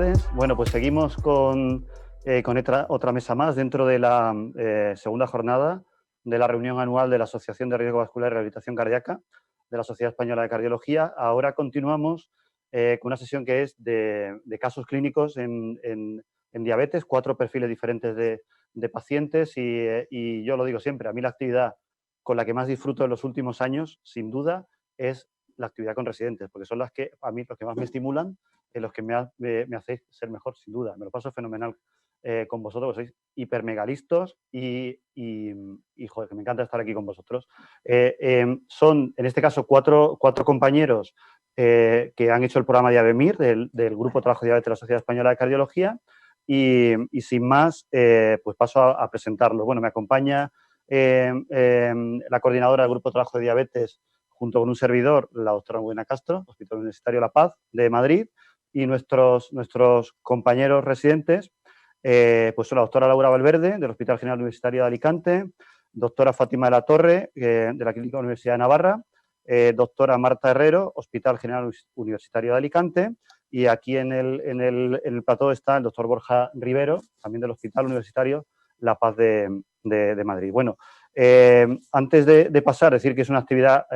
tardes. Bueno, pues seguimos con otra mesa más dentro de la segunda jornada de la reunión anual de la Asociación de Riesgo Vascular y Rehabilitación Cardíaca de la Sociedad Española de Cardiología. Ahora continuamos con una sesión que es de casos clínicos en diabetes, 4 perfiles diferentes de pacientes y yo lo digo siempre, a mí la actividad con la que más disfruto en los últimos años, sin duda, es la actividad con residentes, porque son las que a mí los que más me estimulan, los que me hacéis ser mejor, sin duda. Me lo paso fenomenal con vosotros, sois hipermegalistos y joder, que me encanta estar aquí con vosotros. Son, en este caso, cuatro compañeros que han hecho el programa de ABEMIR, del Grupo de Trabajo de Diabetes de la Sociedad Española de Cardiología, y sin más, pues paso a presentarlos. Bueno, me acompaña la coordinadora del Grupo de Trabajo de Diabetes, junto con un servidor, la doctora Buena Castro, Hospital Universitario La Paz de Madrid, y nuestros compañeros residentes, pues son la doctora Laura Valverde, del Hospital General Universitario de Alicante, doctora Fátima de la Torre, de la Clínica Universidad de Navarra, doctora Marta Herrero, Hospital General Universitario de Alicante, y aquí en el plató está el doctor Borja Rivero, también del Hospital Universitario La Paz de Madrid. Bueno, antes de pasar, decir que es una actividad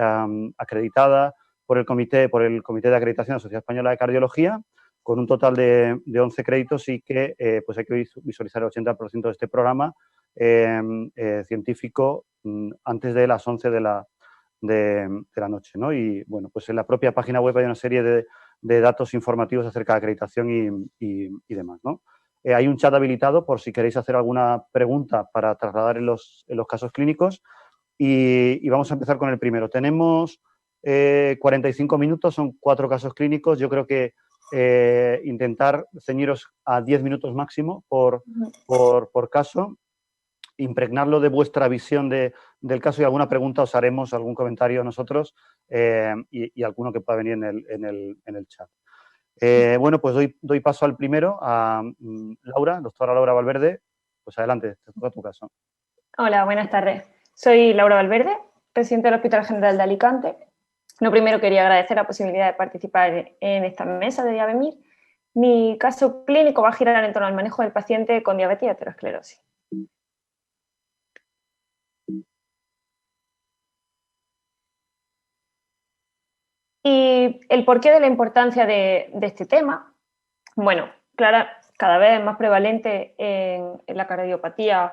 acreditada por el Comité de Acreditación de la Sociedad Española de Cardiología, con un total de 11 créditos y que pues hay que visualizar el 80% de este programa científico antes de las 11 de la noche, ¿no? Y bueno, pues en la propia página web hay una serie de datos informativos acerca de acreditación y demás, ¿no? Hay un chat habilitado por si queréis hacer alguna pregunta para trasladar en los casos clínicos y vamos a empezar con el primero. Tenemos 45 minutos, son 4 casos clínicos. Yo creo que intentar ceñiros a 10 minutos máximo por caso, impregnarlo de vuestra visión del caso y alguna pregunta os haremos, algún comentario nosotros y alguno que pueda venir en el chat. Bueno, pues doy paso al primero, a Laura, doctora Laura Valverde. Pues adelante, te toca tu caso. Hola, buenas tardes. Soy Laura Valverde, residente del Hospital General de Alicante. Lo primero, quería agradecer la posibilidad de participar en esta mesa de ABEMIR. Mi caso clínico va a girar en torno al manejo del paciente con diabetes y aterosclerosis. Y el porqué de la importancia de este tema, bueno, cada vez es más prevalente en la cardiopatía,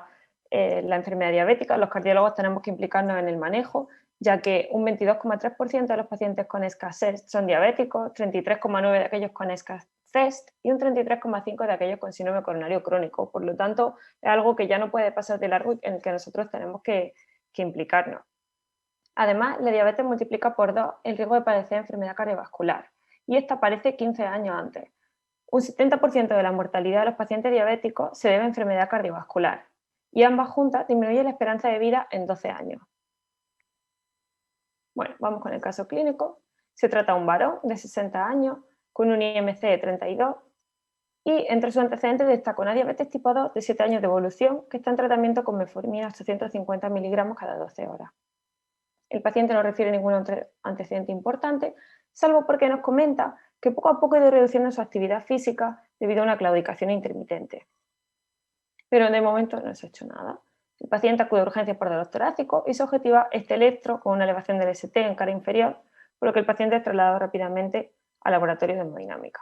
la enfermedad diabética. Los cardiólogos tenemos que implicarnos en el manejo, ya que un 22,3% de los pacientes con SCAS-CEST son diabéticos, 33,9% de aquellos con SCAS-CEST y un 33,5% de aquellos con síndrome coronario crónico. Por lo tanto, es algo que ya no puede pasar de largo en el que nosotros tenemos que implicarnos. Además, la diabetes multiplica por 2 el riesgo de padecer enfermedad cardiovascular, y esta aparece 15 años antes. Un 70% de la mortalidad de los pacientes diabéticos se debe a enfermedad cardiovascular, y ambas juntas disminuyen la esperanza de vida en 12 años. Bueno, vamos con el caso clínico. Se trata de un varón de 60 años con un IMC de 32 y entre sus antecedentes destaca una diabetes tipo 2 de 7 años de evolución que está en tratamiento con metformina 850 miligramos cada 12 horas. El paciente no refiere ningún antecedente importante, salvo porque nos comenta que poco a poco ha ido reduciendo su actividad física debido a una claudicación intermitente. Pero de momento no se ha hecho nada. El paciente acude a urgencias por dolor torácico y se objetiva este electro con una elevación del ST en cara inferior, por lo que el paciente es trasladado rápidamente al laboratorio de hemodinámica.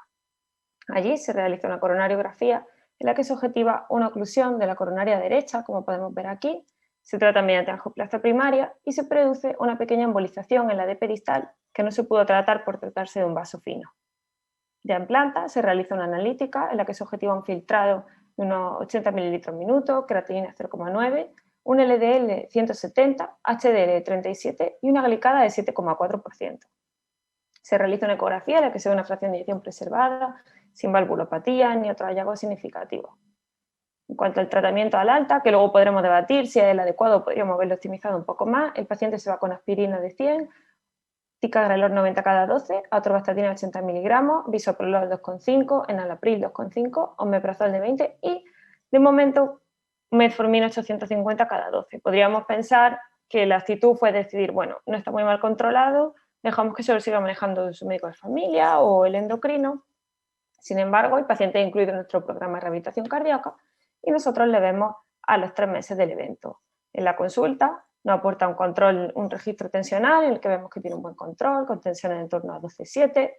Allí se realiza una coronariografía en la que se objetiva una oclusión de la coronaria derecha, como podemos ver aquí. Se trata mediante angioplastia primaria y se produce una pequeña embolización en la D peristal que no se pudo tratar por tratarse de un vaso fino. Ya en planta se realiza una analítica en la que se objetiva un filtrado de unos 80 mililitros minuto, creatinina 0,9, un LDL 170, HDL 37 y una glicada de 7,4%. Se realiza una ecografía en la que se ve una fracción de eyección preservada, sin valvulopatía ni otro hallazgo significativo. En cuanto al tratamiento al alta, que luego podremos debatir si es el adecuado, podríamos haberlo optimizado un poco más, el paciente se va con aspirina de 100, ticagrelor 90 cada 12, atorvastatina 80 miligramos, bisoprolol 2,5, enalapril 2,5, omeprazol de 20 y, de momento, metformina 850 cada 12. Podríamos pensar que la actitud fue decidir, bueno, no está muy mal controlado, dejamos que se lo siga manejando su médico de familia o el endocrino, Sin embargo, el paciente es incluido en nuestro programa de rehabilitación cardíaca y nosotros le vemos a los 3 meses del evento. En la consulta nos aporta un control, un registro tensional en el que vemos que tiene un buen control, con tensiones en torno a 12,7,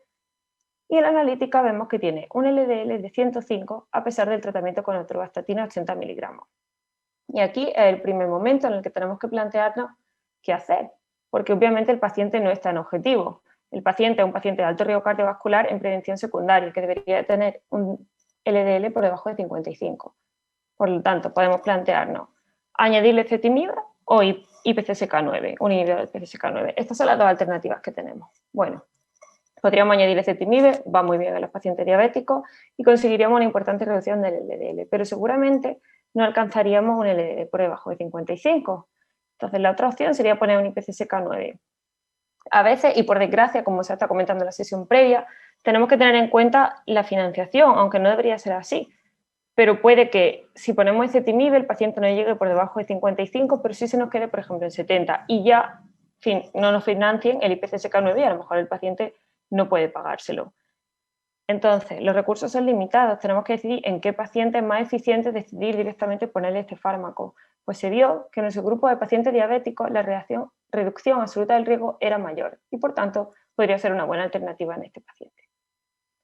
y en la analítica vemos que tiene un LDL de 105 a pesar del tratamiento con atorvastatina 80 miligramos. Y aquí es el primer momento en el que tenemos que plantearnos qué hacer, porque obviamente el paciente no está en objetivo. El paciente es un paciente de alto riesgo cardiovascular en prevención secundaria, que debería tener un LDL por debajo de 55. Por lo tanto, podemos plantearnos añadirle ezetimibe o IPCSK9, un inhibidor de IPCSK9. Estas son las dos alternativas que tenemos. Bueno, podríamos añadir ezetimibe, va muy bien en los pacientes diabéticos y conseguiríamos una importante reducción del LDL, pero seguramente no alcanzaríamos un LDL por debajo de 55. Entonces, la otra opción sería poner un IPCSK9. A veces, y por desgracia, como se está comentando en la sesión previa, tenemos que tener en cuenta la financiación, aunque no debería ser así. Pero puede que si ponemos ezetimibe el paciente no llegue por debajo de 55, pero sí se nos quede, por ejemplo, en 70 y ya no nos financien el IPCSK9 y a lo mejor el paciente no puede pagárselo. Entonces, los recursos son limitados, tenemos que decidir en qué paciente es más eficiente decidir directamente ponerle este fármaco. Pues se vio que en nuestro grupo de pacientes diabéticos la reducción absoluta del riesgo era mayor y por tanto podría ser una buena alternativa en este paciente.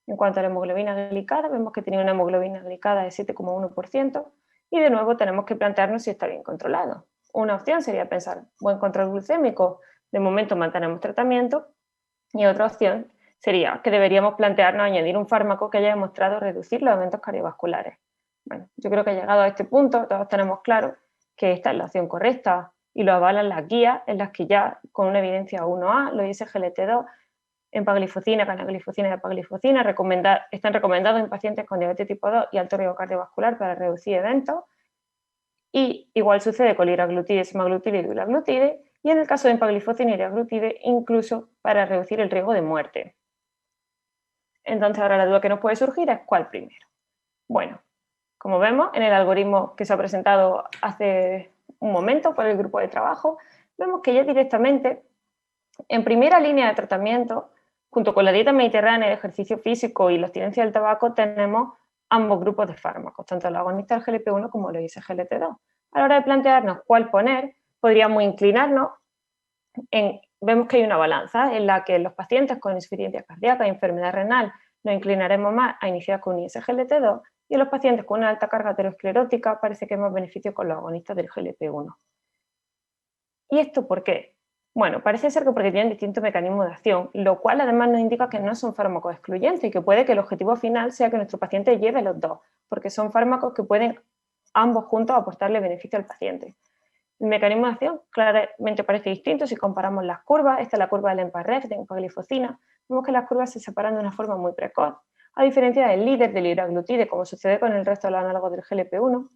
En cuanto a la hemoglobina glicada, vemos que tenía una hemoglobina glicada de 7,1% y de nuevo tenemos que plantearnos si está bien controlado. Una opción sería pensar, buen control glucémico, de momento mantenemos tratamiento, y otra opción sería que deberíamos plantearnos añadir un fármaco que haya demostrado reducir los eventos cardiovasculares. Bueno, yo creo que llegado a este punto todos tenemos claro que esta es la opción correcta y lo avalan las guías en las que ya con una evidencia 1A, los ISGLT2, empaglifosina, canaglifosina y apaglifosina están recomendados en pacientes con diabetes tipo 2 y alto riesgo cardiovascular para reducir eventos. Y igual sucede con liraglutide, semaglutide y dulaglutide, y en el caso de empaglifosina y liraglutide, incluso para reducir el riesgo de muerte. Entonces ahora la duda que nos puede surgir es ¿cuál primero? Bueno, como vemos en el algoritmo que se ha presentado hace un momento por el grupo de trabajo, vemos que ya directamente en primera línea de tratamiento, junto con la dieta mediterránea, el ejercicio físico y la abstinencia del tabaco, tenemos ambos grupos de fármacos, tanto los agonistas del GLP-1 como los ISGLT2. A la hora de plantearnos cuál poner, podríamos inclinarnos vemos que hay una balanza en la que los pacientes con insuficiencia cardíaca y enfermedad renal nos inclinaremos más a iniciar con ISGLT2 y en los pacientes con una alta carga aterosclerótica parece que hay más beneficio con los agonistas del GLP-1. ¿Y esto por qué? Bueno, parece ser que porque tienen distintos mecanismos de acción, lo cual además nos indica que no son fármacos excluyentes y que puede que el objetivo final sea que nuestro paciente lleve los dos, porque son fármacos que pueden ambos juntos aportarle beneficio al paciente. El mecanismo de acción claramente parece distinto si comparamos las curvas. Esta es la curva del EMPA-REF de empaglifosina. Vemos que las curvas se separan de una forma muy precoz, a diferencia del líder del liraglutide, como sucede con el resto de los análogos del GLP-1,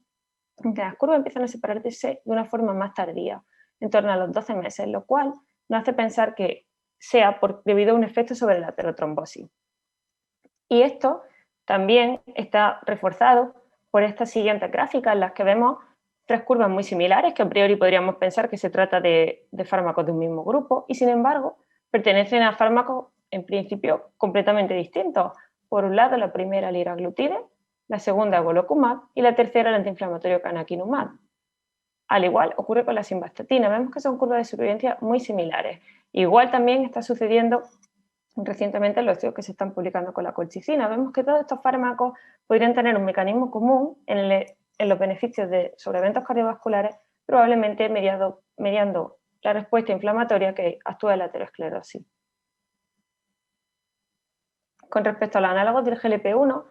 aunque las curvas empiezan a separarse de una forma más tardía, en torno a los 12 meses, lo cual nos hace pensar que sea debido a un efecto sobre la aterotrombosis. Y esto también está reforzado por estas siguientes gráficas en las que vemos tres curvas muy similares, que a priori podríamos pensar que se trata de fármacos de un mismo grupo, y sin embargo pertenecen a fármacos en principio completamente distintos. Por un lado, la primera liraglutide, la segunda evolocumab y la tercera el antiinflamatorio canakinumab. Al igual ocurre con la simvastatina, vemos que son curvas de supervivencia muy similares. Igual también está sucediendo recientemente en los estudios que se están publicando con la colchicina. Vemos que todos estos fármacos podrían tener un mecanismo común en los beneficios sobre eventos cardiovasculares, probablemente mediando la respuesta inflamatoria que actúa en la aterosclerosis. Con respecto a los análogos del GLP-1,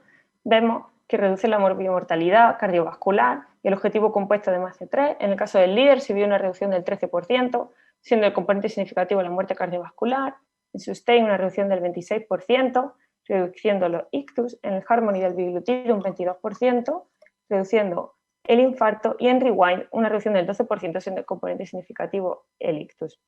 vemos que reduce la mortalidad cardiovascular y el objetivo compuesto de MACE3. En el caso del líder se vio una reducción del 13%, siendo el componente significativo la muerte cardiovascular. En Sustain una reducción del 26%, reduciendo los ictus. En el Harmony del biglutide un 22%, reduciendo el infarto. Y en Rewind una reducción del 12%, siendo el componente significativo el ictus.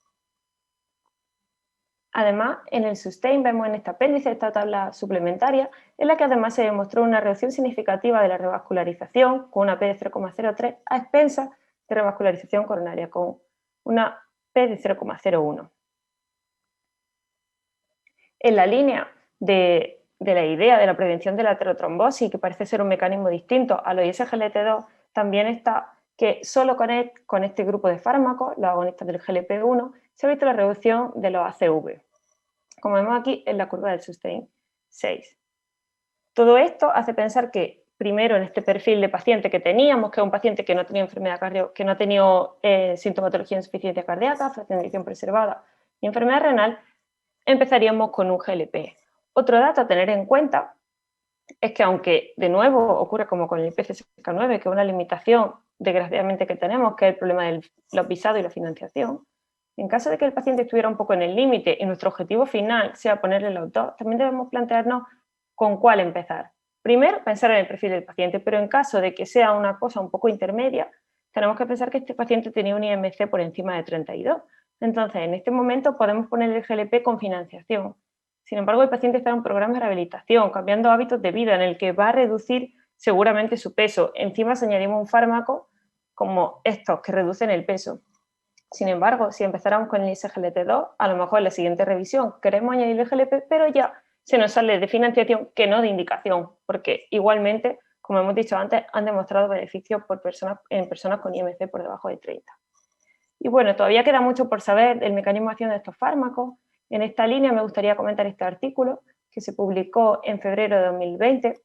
Además, en el Sustain vemos en este apéndice esta tabla suplementaria en la que además se demostró una reducción significativa de la revascularización con una P de 0,03 a expensas de revascularización coronaria con una P de 0,01. En la línea de de la idea de la prevención de la aterotrombosis, que parece ser un mecanismo distinto a los ISGLT2, también está que solo con este grupo de fármacos, los agonistas del GLP-1, se ha visto la reducción de los ACV, como vemos aquí en la curva del SUSTAIN 6. Todo esto hace pensar que, primero, en este perfil de paciente que teníamos, que es un paciente que no tenía enfermedad que no ha tenido sintomatología de insuficiencia cardíaca, fracción de eyección preservada y enfermedad renal, empezaríamos con un GLP. Otro dato a tener en cuenta es que, aunque de nuevo ocurre como con el PCSK9, que es una limitación desgraciadamente que tenemos, que es el problema de los visados y la financiación, en caso de que el paciente estuviera un poco en el límite y nuestro objetivo final sea ponerle los dos, también debemos plantearnos con cuál empezar. Primero, pensar en el perfil del paciente, pero en caso de que sea una cosa un poco intermedia, tenemos que pensar que este paciente tenía un IMC por encima de 32. Entonces, en este momento podemos poner el GLP con financiación. Sin embargo, el paciente está en un programa de rehabilitación, cambiando hábitos de vida en el que va a reducir seguramente su peso. Encima, si añadimos un fármaco como estos que reducen el peso. Sin embargo, si empezáramos con el ISGLT2, a lo mejor en la siguiente revisión queremos añadir el GLP, pero ya se nos sale de financiación que no de indicación, porque igualmente, como hemos dicho antes, han demostrado beneficios en personas con IMC por debajo de 30. Y bueno, todavía queda mucho por saber del mecanismo de acción de estos fármacos. En esta línea me gustaría comentar este artículo que se publicó en febrero de 2020,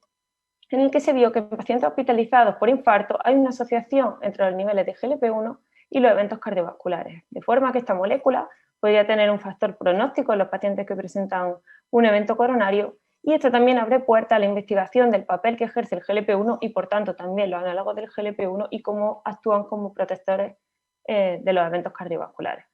en el que se vio que en pacientes hospitalizados por infarto hay una asociación entre los niveles de GLP-1 y los eventos cardiovasculares, de forma que esta molécula podría tener un factor pronóstico en los pacientes que presentan un evento coronario, y esto también abre puerta a la investigación del papel que ejerce el GLP-1 y por tanto también los análogos del GLP-1 y cómo actúan como protectores de los eventos cardiovasculares.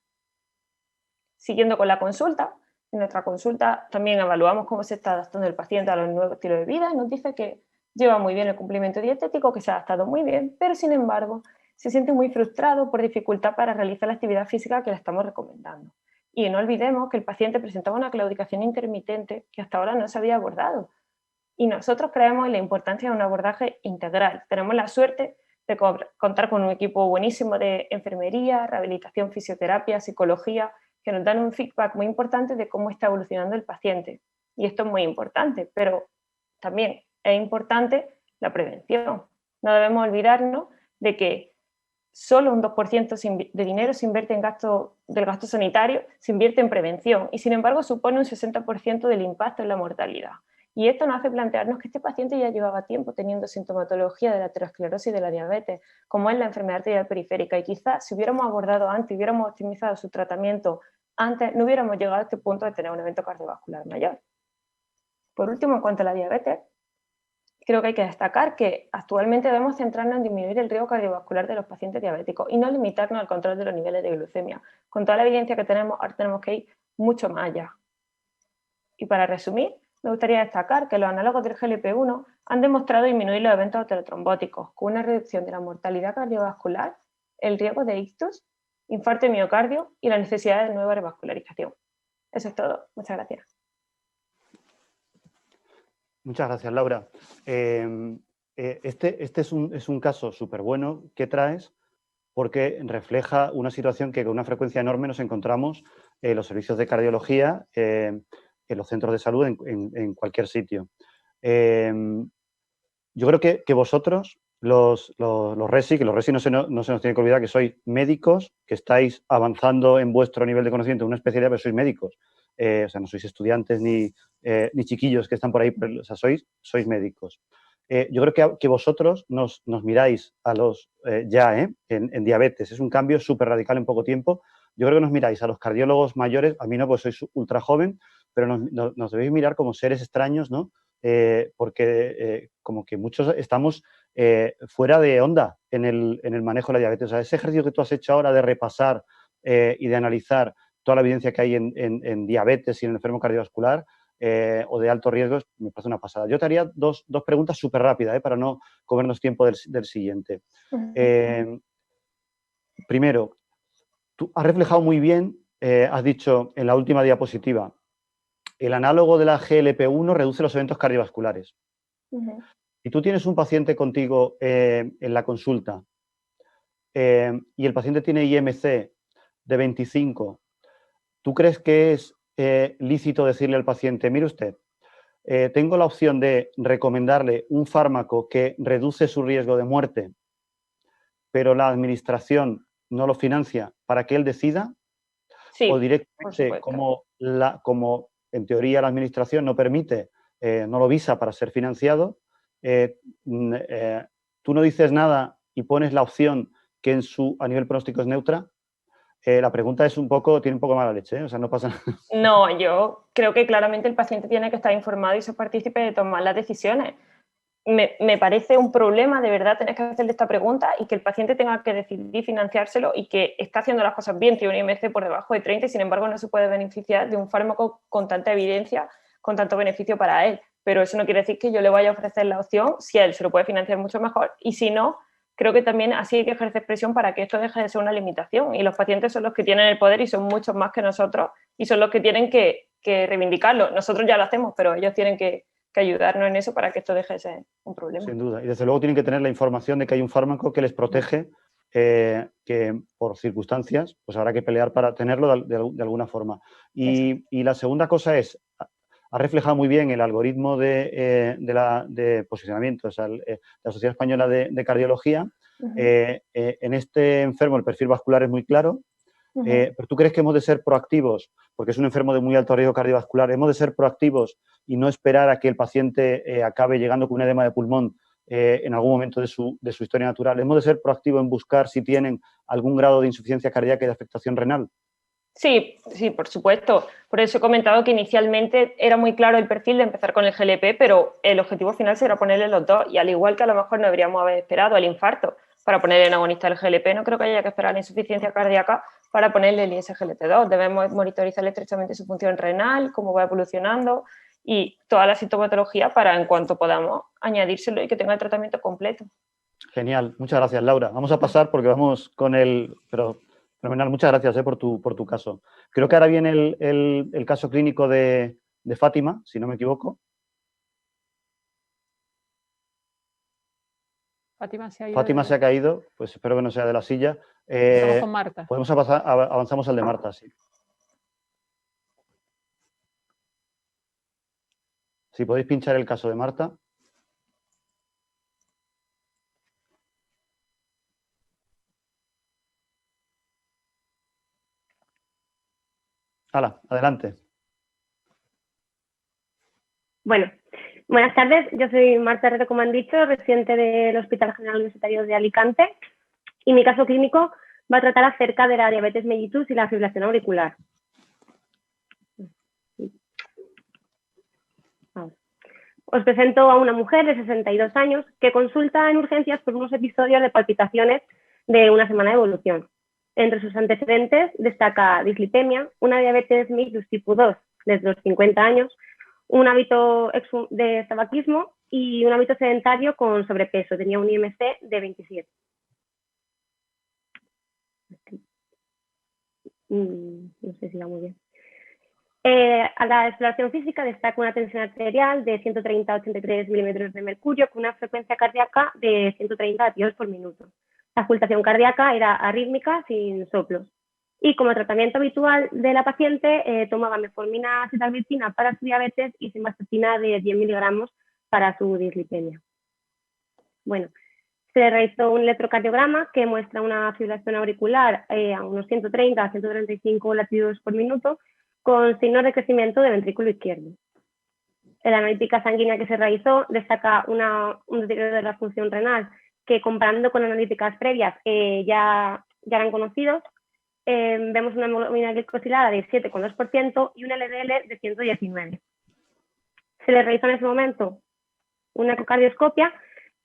Siguiendo con la consulta, en nuestra consulta también evaluamos cómo se está adaptando el paciente a los nuevos estilos de vida y nos dice que lleva muy bien el cumplimiento dietético, que se ha adaptado muy bien, pero sin embargo se siente muy frustrado por dificultad para realizar la actividad física que le estamos recomendando. Y no olvidemos que el paciente presentaba una claudicación intermitente que hasta ahora no se había abordado. Y nosotros creemos en la importancia de un abordaje integral. Tenemos la suerte de contar con un equipo buenísimo de enfermería, rehabilitación, fisioterapia, psicología, que nos dan un feedback muy importante de cómo está evolucionando el paciente. Y esto es muy importante, pero también es importante la prevención. No debemos olvidarnos de que solo un 2% de dinero se invierte en del gasto sanitario, se invierte en prevención y sin embargo supone un 60% del impacto en la mortalidad. Y esto nos hace plantearnos que este paciente ya llevaba tiempo teniendo sintomatología de la aterosclerosis y de la diabetes, como es la enfermedad arterial periférica, y quizás si hubiéramos abordado antes, hubiéramos optimizado su tratamiento antes, no hubiéramos llegado a este punto de tener un evento cardiovascular mayor. Por último, en cuanto a la diabetes, creo que hay que destacar que actualmente debemos centrarnos en disminuir el riesgo cardiovascular de los pacientes diabéticos y no limitarnos al control de los niveles de glucemia. Con toda la evidencia que tenemos, ahora tenemos que ir mucho más allá. Y para resumir, me gustaría destacar que los análogos del GLP-1 han demostrado disminuir los eventos aterotrombóticos con una reducción de la mortalidad cardiovascular, el riesgo de ictus, infarto de miocardio y la necesidad de nueva revascularización. Eso es todo. Muchas gracias. Muchas gracias, Laura. Este es un caso súper bueno que traes porque refleja una situación que con una frecuencia enorme nos encontramos en los servicios de cardiología, en los centros de salud, en cualquier sitio. Yo creo que vosotros, los RESI, que los RESI no se nos tiene que olvidar que sois médicos, que estáis avanzando en vuestro nivel de conocimiento en una especialidad, pero sois médicos. O sea, no sois estudiantes ni chiquillos que están por ahí, pero, o sea, sois médicos. Yo creo que vosotros nos miráis a los en diabetes. Es un cambio súper radical en poco tiempo. Yo creo que nos miráis a los cardiólogos mayores, a mí no, pues sois ultra joven, pero nos debéis mirar como seres extraños, ¿no? Porque como que muchos estamos fuera de onda en el manejo de la diabetes. O sea, ese ejercicio que tú has hecho ahora de repasar y de analizar toda la evidencia que hay en diabetes y en el enfermo cardiovascular o de alto riesgo me parece una pasada. Yo te haría dos preguntas súper rápidas para no comernos tiempo del siguiente. Primero, tú has reflejado muy bien, has dicho en la última diapositiva, el análogo de la GLP-1 reduce los eventos cardiovasculares. Y tú tienes un paciente contigo en la consulta y el paciente tiene IMC de 25, ¿tú crees que es lícito decirle al paciente, mire usted, tengo la opción de recomendarle un fármaco que reduce su riesgo de muerte, pero la administración no lo financia para que él decida, Sí, o por directamente supuesto. como en teoría la administración no permite, no lo visa para ser financiado, tú no dices nada y pones la opción que a nivel pronóstico es neutra. La pregunta es tiene un poco mala leche, ¿eh? O sea, no pasa nada. No, yo creo que claramente el paciente tiene que estar informado y ser partícipe de tomar las decisiones. Me parece un problema de verdad tener que hacerle esta pregunta y que el paciente tenga que decidir financiárselo y que está haciendo las cosas bien, tiene un IMC por debajo de 30 y sin embargo no se puede beneficiar de un fármaco con tanta evidencia, con tanto beneficio para él. Pero eso no quiere decir que yo le vaya a ofrecer la opción si él se lo puede financiar mucho mejor y si no, creo que también así hay que ejercer presión para que esto deje de ser una limitación y los pacientes son los que tienen el poder y son muchos más que nosotros y son los que tienen que reivindicarlo. Nosotros ya lo hacemos, pero ellos tienen que ayudarnos en eso para que esto deje de ser un problema. Sin duda. Y desde luego tienen que tener la información de que hay un fármaco que les protege, que por circunstancias pues habrá que pelear para tenerlo de alguna forma. Y la segunda cosa es, ha reflejado muy bien el algoritmo de posicionamiento, o sea, la Sociedad Española de Cardiología. En este enfermo el perfil vascular es muy claro. Pero ¿tú crees que hemos de ser proactivos? Porque es un enfermo de muy alto riesgo cardiovascular. ¿Hemos de ser proactivos y no esperar a que el paciente acabe llegando con un edema de pulmón en algún momento de su historia natural? ¿Hemos de ser proactivos en buscar si tienen algún grado de insuficiencia cardíaca y de afectación renal? Sí, sí, por supuesto. Por eso he comentado que inicialmente era muy claro el perfil de empezar con el GLP, pero el objetivo final será ponerle los dos. Y al igual que a lo mejor no deberíamos haber esperado el infarto para ponerle en agonista el GLP, no creo que haya que esperar la insuficiencia cardíaca para ponerle el ISGLT2. Debemos monitorizar estrechamente su función renal, cómo va evolucionando y toda la sintomatología para, en cuanto podamos, añadírselo y que tenga el tratamiento completo. Genial, muchas gracias, Laura. Vamos a pasar porque vamos con pero fenomenal, muchas gracias por tu caso. Creo que ahora viene el caso clínico de Fátima, si no me equivoco. Fátima se ha caído, pues espero que no sea de la silla. Vamos con Marta. Podemos avanzamos al de Marta, sí. Si podéis pinchar el caso de Marta. Hala, adelante. Bueno, buenas tardes. Yo soy Marta Herrero, como han dicho, residente del Hospital General Universitario de Alicante, y mi caso clínico va a tratar acerca de la diabetes mellitus y la fibrilación auricular. Os presento a una mujer de 62 años que consulta en urgencias por unos episodios de palpitaciones de una semana de evolución. Entre sus antecedentes destaca dislipemia, una diabetes mellitus tipo 2 desde los 50 años, un hábito de tabaquismo y un hábito sedentario con sobrepeso. Tenía un IMC de 27. No sé si va muy bien. A la exploración física destaca una tensión arterial de 130 a 83 milímetros de mercurio con una frecuencia cardíaca de 130 latidos por minuto. La auscultación cardíaca era arrítmica sin soplos. Y como tratamiento habitual de la paciente, tomaba metformina sitagliptina para su diabetes y simvastatina de 10 miligramos para su dislipemia. Bueno, se realizó un electrocardiograma que muestra una fibrilación auricular a unos 130 a 135 latidos por minuto con signos de crecimiento del ventrículo izquierdo. En la analítica sanguínea que se realizó destaca un deterioro de la función renal que, comparando con analíticas previas, ya eran conocidos. Vemos una hemoglobina glicosilada de 7,2% y un LDL de 119. Se le realizó en ese momento una ecocardioscopia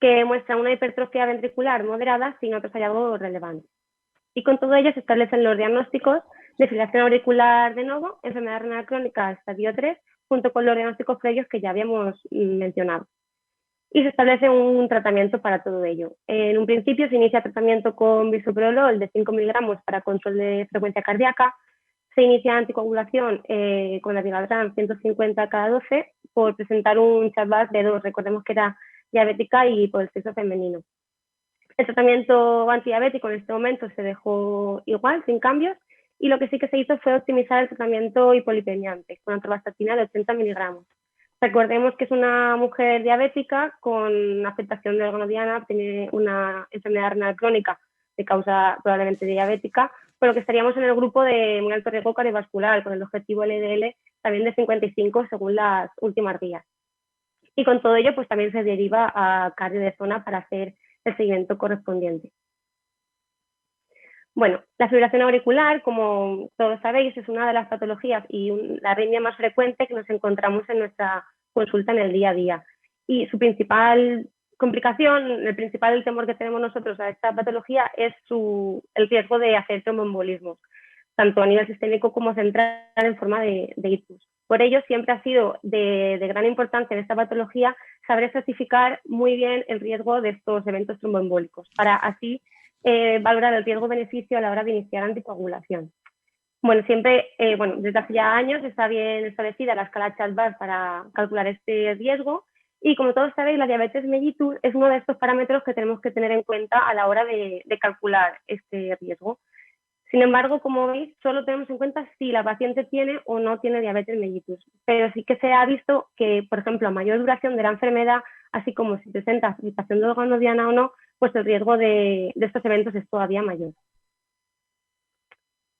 que muestra una hipertrofia ventricular moderada sin otros hallazgos relevantes. Y con todo ello se establecen los diagnósticos de fibrilación auricular de novo, enfermedad renal crónica estadio 3, junto con los diagnósticos previos que ya habíamos mencionado. Y se establece un tratamiento para todo ello. En un principio se inicia tratamiento con bisoprolol de 5 miligramos para control de frecuencia cardíaca. Se inicia anticoagulación con la divaltran 150 cada 12 por presentar un Charles de 2. Recordemos que era diabética y por el sexo femenino. El tratamiento antidiabético en este momento se dejó igual, sin cambios, y lo que sí que se hizo fue optimizar el tratamiento hipolipemiante con atorvastatina de 80 miligramos. Recordemos que es una mujer diabética con afectación del órgano diana, tiene una enfermedad renal crónica de causa probablemente diabética, pero que estaríamos en el grupo de muy alto riesgo cardiovascular, con el objetivo LDL también de 55 según las últimas guías. Y con todo ello, pues también se deriva a cardio de zona para hacer el seguimiento correspondiente. Bueno, la fibrilación auricular, como todos sabéis, es una de las patologías y la arritmia más frecuente que nos encontramos en nuestra consulta en el día a día. Y su principal complicación, el principal temor que tenemos nosotros a esta patología es el riesgo de hacer tromboembolismos, tanto a nivel sistémico como central en forma de ictus. Por ello, siempre ha sido de gran importancia en esta patología saber estratificar muy bien el riesgo de estos eventos tromboembólicos, para así valorar el riesgo-beneficio a la hora de iniciar anticoagulación. Bueno, siempre, desde hace ya años está bien establecida la escala Chat-Bar para calcular este riesgo y, como todos sabéis, la diabetes mellitus es uno de estos parámetros que tenemos que tener en cuenta a la hora de calcular este riesgo. Sin embargo, como veis, solo tenemos en cuenta si la paciente tiene o no tiene diabetes mellitus, pero sí que se ha visto que, por ejemplo, a mayor duración de la enfermedad, así como si presenta afectación del órgano diana o no, pues el riesgo de estos eventos es todavía mayor.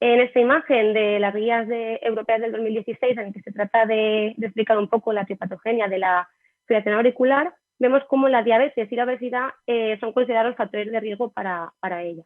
En esta imagen de las guías europeas del 2016, en que se trata de explicar un poco la etiopatogenia de la fibrilación auricular, vemos cómo la diabetes y la obesidad son considerados factores de riesgo para ella.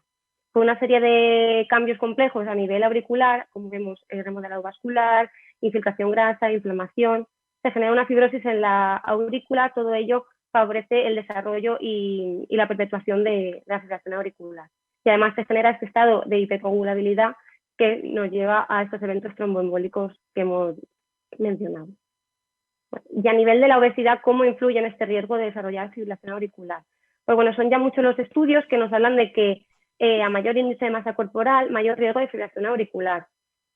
Con una serie de cambios complejos a nivel auricular, como vemos remodelado vascular, infiltración grasa, inflamación, se genera una fibrosis en la aurícula, todo ello favorece el desarrollo y la perpetuación de la fibrilación auricular. Y además se genera este estado de hipercoagulabilidad que nos lleva a estos eventos tromboembólicos que hemos mencionado. Y a nivel de la obesidad, ¿cómo influye en este riesgo de desarrollar fibrilación auricular? Pues bueno, son ya muchos los estudios que nos hablan de que a mayor índice de masa corporal, mayor riesgo de fibrilación auricular.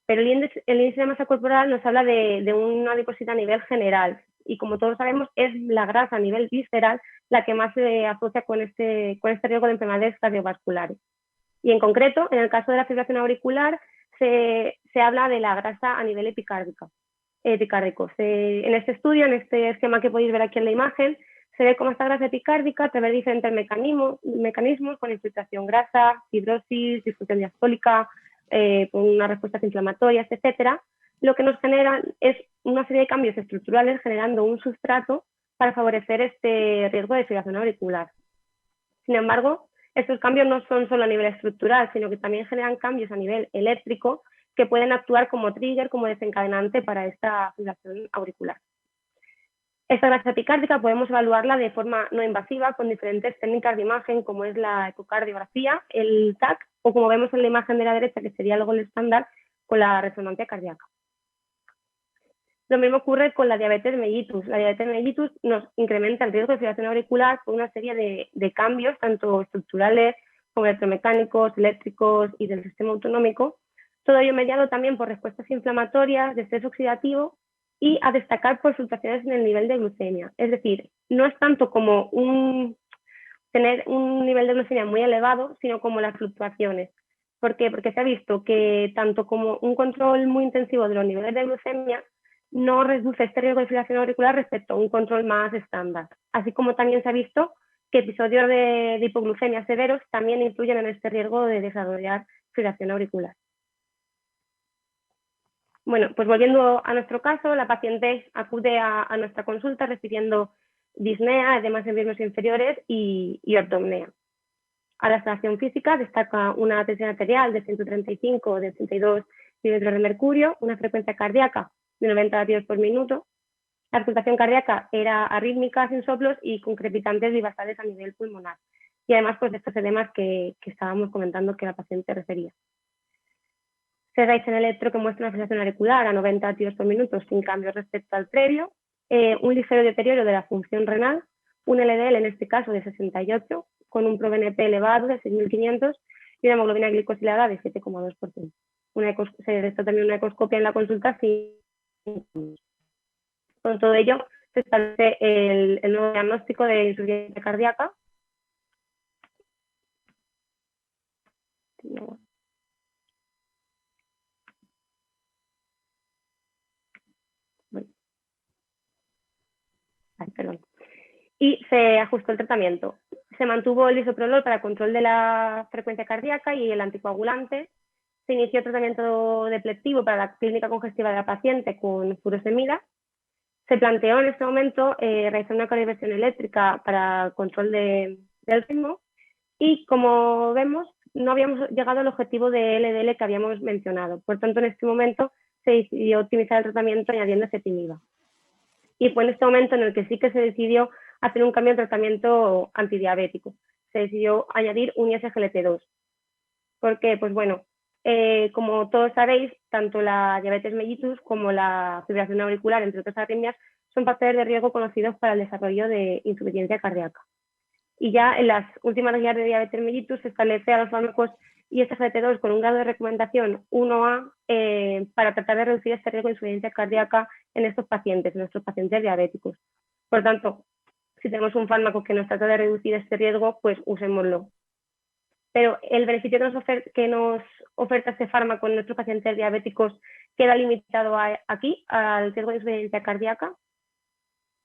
Pero el índice de masa corporal nos habla de una adiposidad a nivel general. Y como todos sabemos, es la grasa a nivel visceral la que más se asocia con este riesgo de enfermedades cardiovasculares. Y en concreto, en el caso de la fibrilación auricular, se habla de la grasa a nivel epicárdico. En este estudio, en este esquema que podéis ver aquí en la imagen, se ve cómo esta grasa epicárdica a través de diferentes mecanismos con infiltración grasa, fibrosis, disfunción diastólica, con unas respuestas inflamatorias, etcétera, lo que nos genera es una serie de cambios estructurales generando un sustrato para favorecer este riesgo de fibrilación auricular. Sin embargo, estos cambios no son solo a nivel estructural, sino que también generan cambios a nivel eléctrico que pueden actuar como trigger, como desencadenante para esta fibrilación auricular. Esta grasa epicárdica podemos evaluarla de forma no invasiva con diferentes técnicas de imagen, como es la ecocardiografía, el TAC, o como vemos en la imagen de la derecha, que sería el gold estándar, con la resonancia cardíaca. Lo mismo ocurre con la diabetes mellitus. La diabetes mellitus nos incrementa el riesgo de fibrilación auricular por una serie de cambios, tanto estructurales como electromecánicos, eléctricos y del sistema autonómico. Todo ello mediado también por respuestas inflamatorias, de estrés oxidativo y a destacar por fluctuaciones en el nivel de glucemia. Es decir, no es tanto como tener un nivel de glucemia muy elevado, sino como las fluctuaciones. ¿Por qué? Porque se ha visto que tanto como un control muy intensivo de los niveles de glucemia no reduce este riesgo de fibrilación auricular respecto a un control más estándar. Así como también se ha visto que episodios de hipoglucemia severos también influyen en este riesgo de desarrollar fibrilación auricular. Bueno, pues volviendo a nuestro caso, la paciente acude a nuestra consulta recibiendo disnea, edemas en miembros inferiores y ortopnea. A la exploración física destaca una tensión arterial de 135 o de 82 milímetros de mercurio, una frecuencia cardíaca de 90 latidos por minuto. La auscultación cardíaca era arrítmica, sin soplos y con crepitantes bivasales a nivel pulmonar. Y además, pues, de estos edemas que estábamos comentando que la paciente refería. Se realiza un electro que muestra una fibrilación auricular a 90 latidos por minuto sin cambios respecto al previo, un ligero deterioro de la función renal, un LDL en este caso de 68, con un ProBNP elevado de 6.500 y una hemoglobina glicosilada de 7,2%. Se realizó también una ecoscopia en la consulta sin. Con todo ello, se establece el nuevo diagnóstico de insuficiencia cardíaca. perdón. Y se ajustó el tratamiento. Se mantuvo el bisoprolol para control de la frecuencia cardíaca y el anticoagulante. Se inició tratamiento deplectivo para la clínica congestiva de la paciente con furosemida. Se planteó en este momento realizar una calibración eléctrica para control del ritmo y, como vemos, no habíamos llegado al objetivo de LDL que habíamos mencionado. Por tanto, en este momento se decidió optimizar el tratamiento añadiendo ezetimiba. Y fue en este momento en el que sí que se decidió hacer un cambio de tratamiento antidiabético. Se decidió añadir un SGLT2. ¿Por qué? Pues bueno, como todos sabéis, tanto la diabetes mellitus como la fibrilación auricular, entre otras arritmias, son factores de riesgo conocidos para el desarrollo de insuficiencia cardíaca. Y ya en las últimas guías de diabetes mellitus se establece a los fármacos ISGLT2 con un grado de recomendación 1A para tratar de reducir este riesgo de insuficiencia cardíaca en estos pacientes, en nuestros pacientes diabéticos. Por tanto, si tenemos un fármaco que nos trata de reducir este riesgo, pues usémoslo. Pero el beneficio que nos oferta este fármaco en nuestros pacientes diabéticos queda limitado aquí, al riesgo de insuficiencia cardíaca.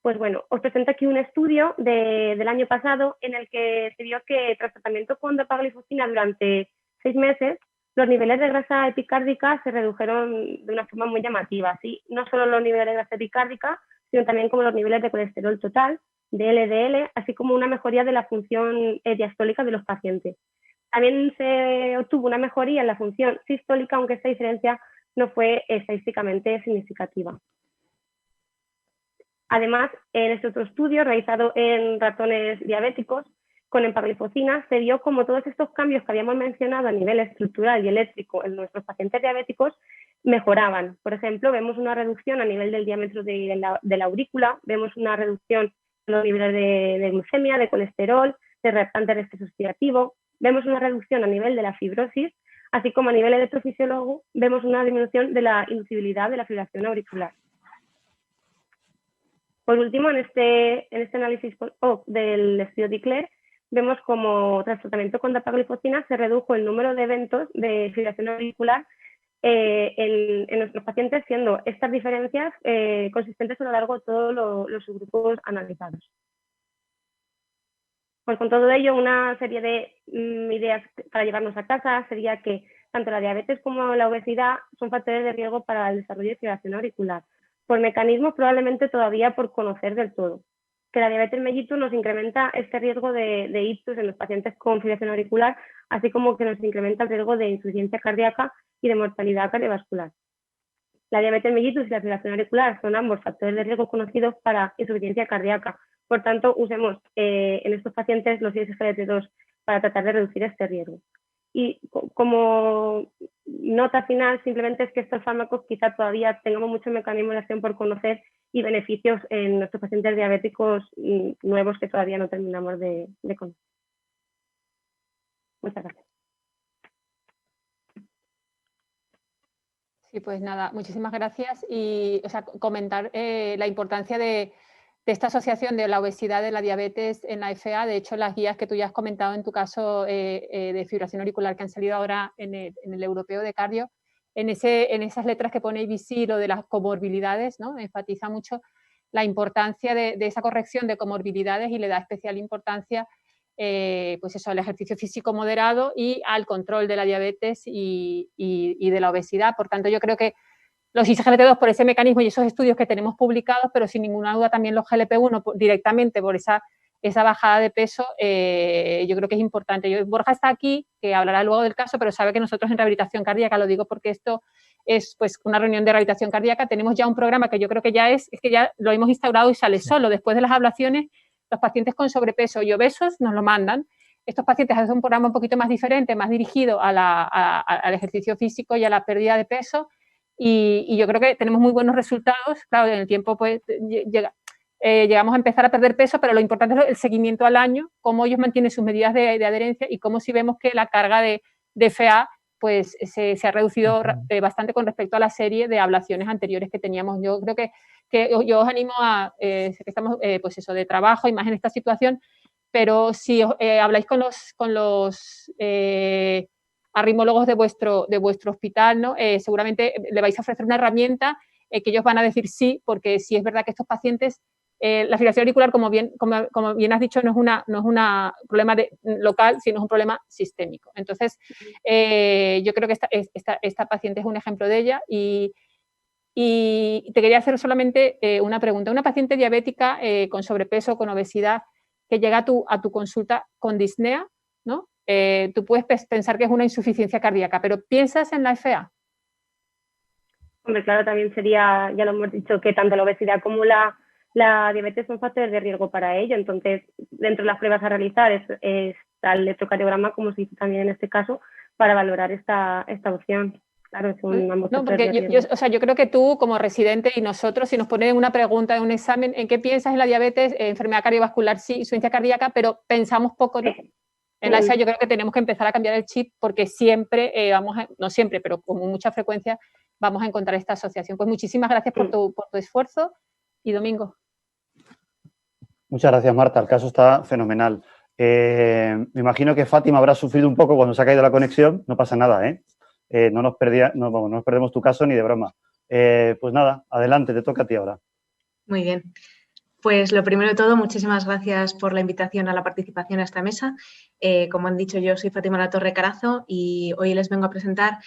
Pues bueno, os presento aquí un estudio del año pasado en el que se vio que tras tratamiento con dapagliflozina durante 6 meses, los niveles de grasa epicárdica se redujeron de una forma muy llamativa. ¿Sí? No solo los niveles de grasa epicárdica, sino también como los niveles de colesterol total, de LDL, así como una mejoría de la función diastólica de los pacientes. También se obtuvo una mejoría en la función sistólica, aunque esta diferencia no fue estadísticamente significativa. Además, en este otro estudio realizado en ratones diabéticos con empagliflozina, se vio como todos estos cambios que habíamos mencionado a nivel estructural y eléctrico en nuestros pacientes diabéticos mejoraban. Por ejemplo, vemos una reducción a nivel del diámetro de la aurícula, vemos una reducción en los niveles de glucemia, de colesterol, de reactante de estrés oxidativo, vemos una reducción a nivel de la fibrosis, así como a nivel electrofisiólogo vemos una disminución de la inducibilidad de la fibrilación auricular. Por último, en este análisis del estudio DECLARE, vemos como tras tratamiento con dapagliflozina se redujo el número de eventos de fibrilación auricular en nuestros pacientes, siendo estas diferencias consistentes a lo largo de todos los subgrupos analizados. Pues con todo ello, una serie de ideas para llevarnos a casa sería que tanto la diabetes como la obesidad son factores de riesgo para el desarrollo de fibrilación auricular, por mecanismos probablemente todavía por conocer del todo. Que la diabetes mellitus nos incrementa este riesgo de ictus en los pacientes con fibrilación auricular, así como que nos incrementa el riesgo de insuficiencia cardíaca y de mortalidad cardiovascular. La diabetes mellitus y la fibrilación auricular son ambos factores de riesgo conocidos para insuficiencia cardíaca. Por tanto, usemos en estos pacientes los ISGLT2 para tratar de reducir este riesgo. Y como nota final, simplemente es que estos fármacos quizá todavía tengamos muchos mecanismos de acción por conocer y beneficios en nuestros pacientes diabéticos nuevos que todavía no terminamos de conocer. Muchas gracias. Sí, pues nada, muchísimas gracias. Y comentar la importancia de esta asociación de la obesidad de la diabetes en la FA. De hecho, las guías que tú ya has comentado en tu caso de fibrilación auricular que han salido ahora en el europeo de cardio, en esas letras que pone ABC, lo de las comorbilidades, ¿no? Enfatiza mucho la importancia de esa corrección de comorbilidades y le da especial importancia pues eso, al ejercicio físico moderado y al control de la diabetes y de la obesidad. Por tanto, yo creo que los ISGLT2 por ese mecanismo y esos estudios que tenemos publicados, pero sin ninguna duda también los GLP-1 directamente por esa bajada de peso, yo creo que es importante. Borja está aquí, que hablará luego del caso, pero sabe que nosotros en rehabilitación cardíaca, lo digo porque esto es pues una reunión de rehabilitación cardíaca, tenemos ya un programa que yo creo que ya es que ya lo hemos instaurado y sale solo. Después de las ablaciones, los pacientes con sobrepeso y obesos nos lo mandan. Estos pacientes hacen un programa un poquito más diferente, más dirigido al ejercicio físico y a la pérdida de peso. Y yo creo que tenemos muy buenos resultados. Claro, en el tiempo pues llegamos a empezar a perder peso, pero lo importante es el seguimiento al año, cómo ellos mantienen sus medidas de adherencia y cómo si vemos que la carga de FA pues, se ha reducido bastante con respecto a la serie de ablaciones anteriores que teníamos. Yo creo que yo os animo a, sé que estamos pues eso, de trabajo y más en esta situación, pero si habláis con los arritmólogos de vuestro hospital, ¿no? Seguramente le vais a ofrecer una herramienta que ellos van a decir sí, porque sí es verdad que estos pacientes la fibrilación auricular, como bien has dicho, no es un problema local, sino es un problema sistémico. Entonces, yo creo que esta paciente es un ejemplo de ella y te quería hacer solamente una pregunta. Una paciente diabética con sobrepeso, con obesidad, que llega a tu consulta con disnea, ¿no? Tú puedes pensar que es una insuficiencia cardíaca, pero ¿piensas en la FA? Hombre, claro, también sería, ya lo hemos dicho, que tanto la obesidad como la diabetes son factores de riesgo para ello. Entonces, dentro de las pruebas a realizar está el electrocardiograma, como se hizo también en este caso, para valorar esta opción. Claro, no, porque yo creo que tú, como residente, y nosotros, si nos ponen una pregunta en un examen, ¿en qué piensas en la diabetes? Enfermedad cardiovascular, sí, insuficiencia cardíaca, pero pensamos poco, ¿no? En la FA yo creo que tenemos que empezar a cambiar el chip porque siempre no siempre, pero con mucha frecuencia vamos a encontrar esta asociación. Pues muchísimas gracias por tu esfuerzo y Domingo. Muchas gracias, Marta. El caso está fenomenal. Me imagino que Fátima habrá sufrido un poco cuando se ha caído la conexión. No pasa nada, ¿eh? No nos perdemos tu caso ni de broma. Pues nada, adelante, te toca a ti ahora. Muy bien. Pues lo primero de todo, muchísimas gracias por la invitación a la participación a esta mesa. Como han dicho, yo soy Fátima Latorre Carazo y hoy les vengo a presentar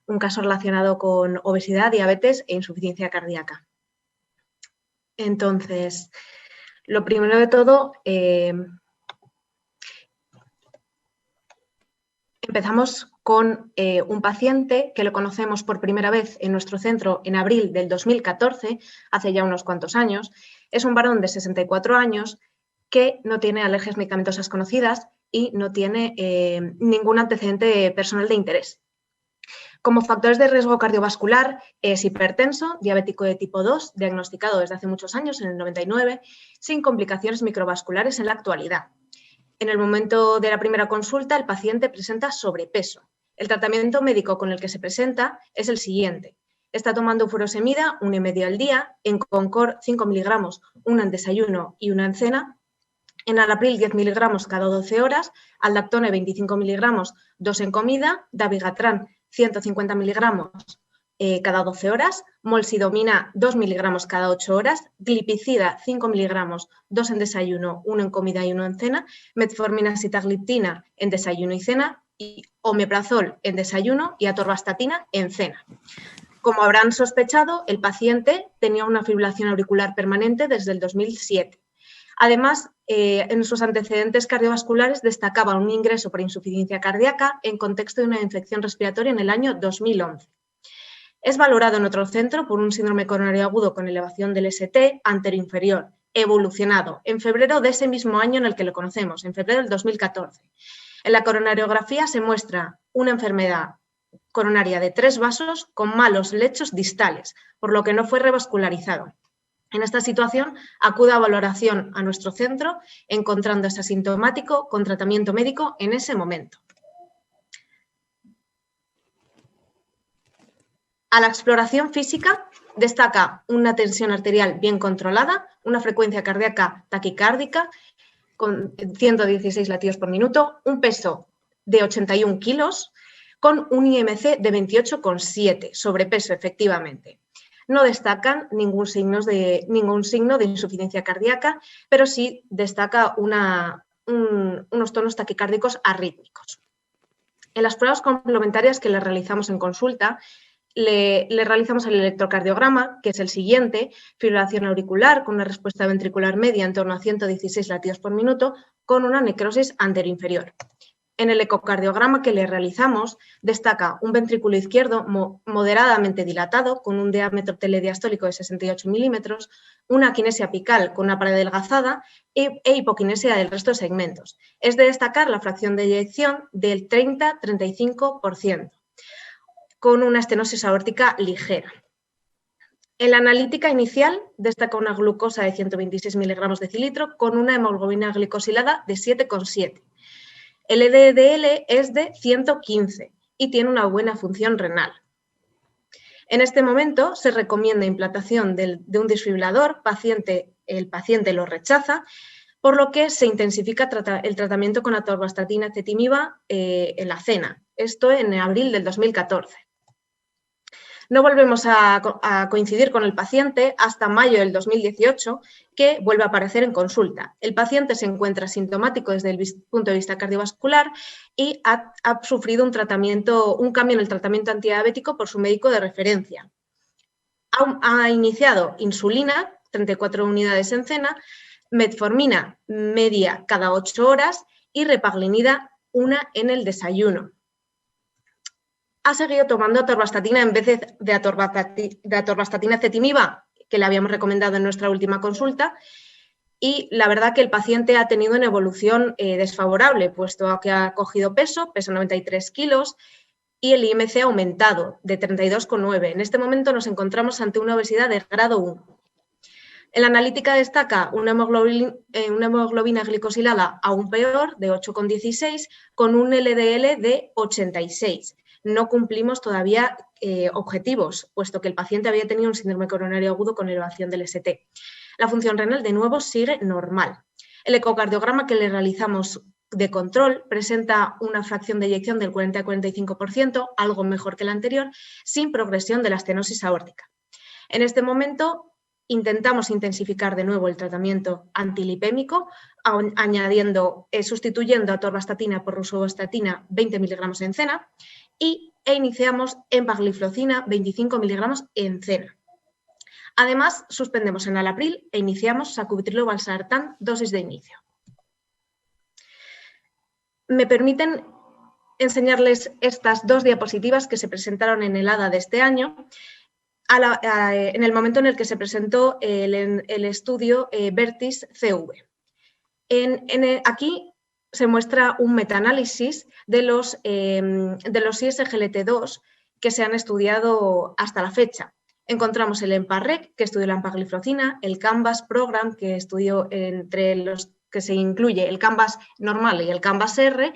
un caso relacionado con obesidad, diabetes e insuficiencia cardíaca. Entonces, lo primero de todo, empezamos con un paciente que lo conocemos por primera vez en nuestro centro en abril del 2014, hace ya unos cuantos años. Es un varón de 64 años que no tiene alergias medicamentosas conocidas y no tiene ningún antecedente personal de interés. Como factores de riesgo cardiovascular es hipertenso, diabético de tipo 2, diagnosticado desde hace muchos años, en el 99, sin complicaciones microvasculares en la actualidad. En el momento de la primera consulta, el paciente presenta sobrepeso. El tratamiento médico con el que se presenta es el siguiente. Está tomando furosemida 1,5 al día, en Concor 5 miligramos, una en desayuno y una en cena, en Alapril 10 miligramos cada 12 horas, Aldactone 25 miligramos, 2 en comida, Dabigatran 150 miligramos cada 12 horas, Molsidomina 2 miligramos cada 8 horas, Glipicida 5 miligramos, 2 en desayuno, 1 en comida y 1 en cena, Metformina sitagliptina en desayuno y cena, y Omeprazol en desayuno y Atorvastatina en cena. Como habrán sospechado, el paciente tenía una fibrilación auricular permanente desde el 2007. Además, en sus antecedentes cardiovasculares destacaba un ingreso por insuficiencia cardíaca en contexto de una infección respiratoria en el año 2011. Es valorado en otro centro por un síndrome coronario agudo con elevación del ST anteroinferior, evolucionado en febrero de ese mismo año en el que lo conocemos, en febrero del 2014. En la coronariografía se muestra una enfermedad coronaria de 3 vasos con malos lechos distales, por lo que no fue revascularizado. En esta situación, acude a valoración a nuestro centro, encontrándose asintomático con tratamiento médico en ese momento. A la exploración física destaca una tensión arterial bien controlada, una frecuencia cardíaca taquicárdica con 116 latidos por minuto, un peso de 81 kilos, con un IMC de 28,7, sobrepeso efectivamente. No destacan ningún signo de insuficiencia cardíaca, pero sí destaca unos tonos taquicárdicos arrítmicos. En las pruebas complementarias que le realizamos en consulta, le realizamos el electrocardiograma, que es el siguiente, fibrilación auricular con una respuesta ventricular media en torno a 116 latidos por minuto, con una necrosis anteroinferior. En el ecocardiograma que le realizamos destaca un ventrículo izquierdo moderadamente dilatado con un diámetro telediastólico de 68 milímetros, una quinesia apical con una pared adelgazada e hipoquinesia del resto de segmentos. Es de destacar la fracción de eyección del 30-35%, con una estenosis aórtica ligera. En la analítica inicial destaca una glucosa de 126 miligramos de decilitro con una hemoglobina glicosilada de 7,7. El LDL es de 115 y tiene una buena función renal. En este momento se recomienda implantación de un desfibrilador, el paciente lo rechaza, por lo que se intensifica el tratamiento con atorvastatina ezetimiba en la cena, esto en abril del 2014. No volvemos a coincidir con el paciente hasta mayo del 2018, que vuelve a aparecer en consulta. El paciente se encuentra asintomático desde el punto de vista cardiovascular y ha sufrido un cambio en el tratamiento antidiabético por su médico de referencia. Ha iniciado insulina, 34 unidades en cena, metformina media cada 8 horas y repaglinida 1 en el desayuno. Ha seguido tomando atorvastatina en vez de atorvastatina ezetimiba, que le habíamos recomendado en nuestra última consulta, y la verdad que el paciente ha tenido una evolución desfavorable, puesto que ha cogido peso, pesa 93 kilos, y el IMC ha aumentado de 32,9. En este momento nos encontramos ante una obesidad de grado 1. En la analítica destaca una hemoglobina glicosilada aún peor, de 8,16, con un LDL de 86. No cumplimos todavía objetivos, puesto que el paciente había tenido un síndrome coronario agudo con elevación del ST. La función renal, de nuevo, sigue normal. El ecocardiograma que le realizamos de control presenta una fracción de eyección del 40 a 45%, algo mejor que la anterior, sin progresión de la estenosis aórtica. En este momento intentamos intensificar de nuevo el tratamiento antilipémico, sustituyendo atorvastatina por rosuvastatina 20 miligramos en cena e iniciamos empagliflozina 25 miligramos en cena. Además, suspendemos enalapril e iniciamos sacubitrilo valsartán, dosis de inicio. Me permiten enseñarles estas 2 diapositivas que se presentaron en el ADA de este año, en el momento en el que se presentó el estudio VERTIS-CV. Aquí se muestra un metaanálisis de los ISGLT2 que se han estudiado hasta la fecha. Encontramos el EMPA-REC, que estudió la empagliflozina, el CANVAS Program, que estudió entre los que se incluye el CANVAS normal y el CANVAS-R,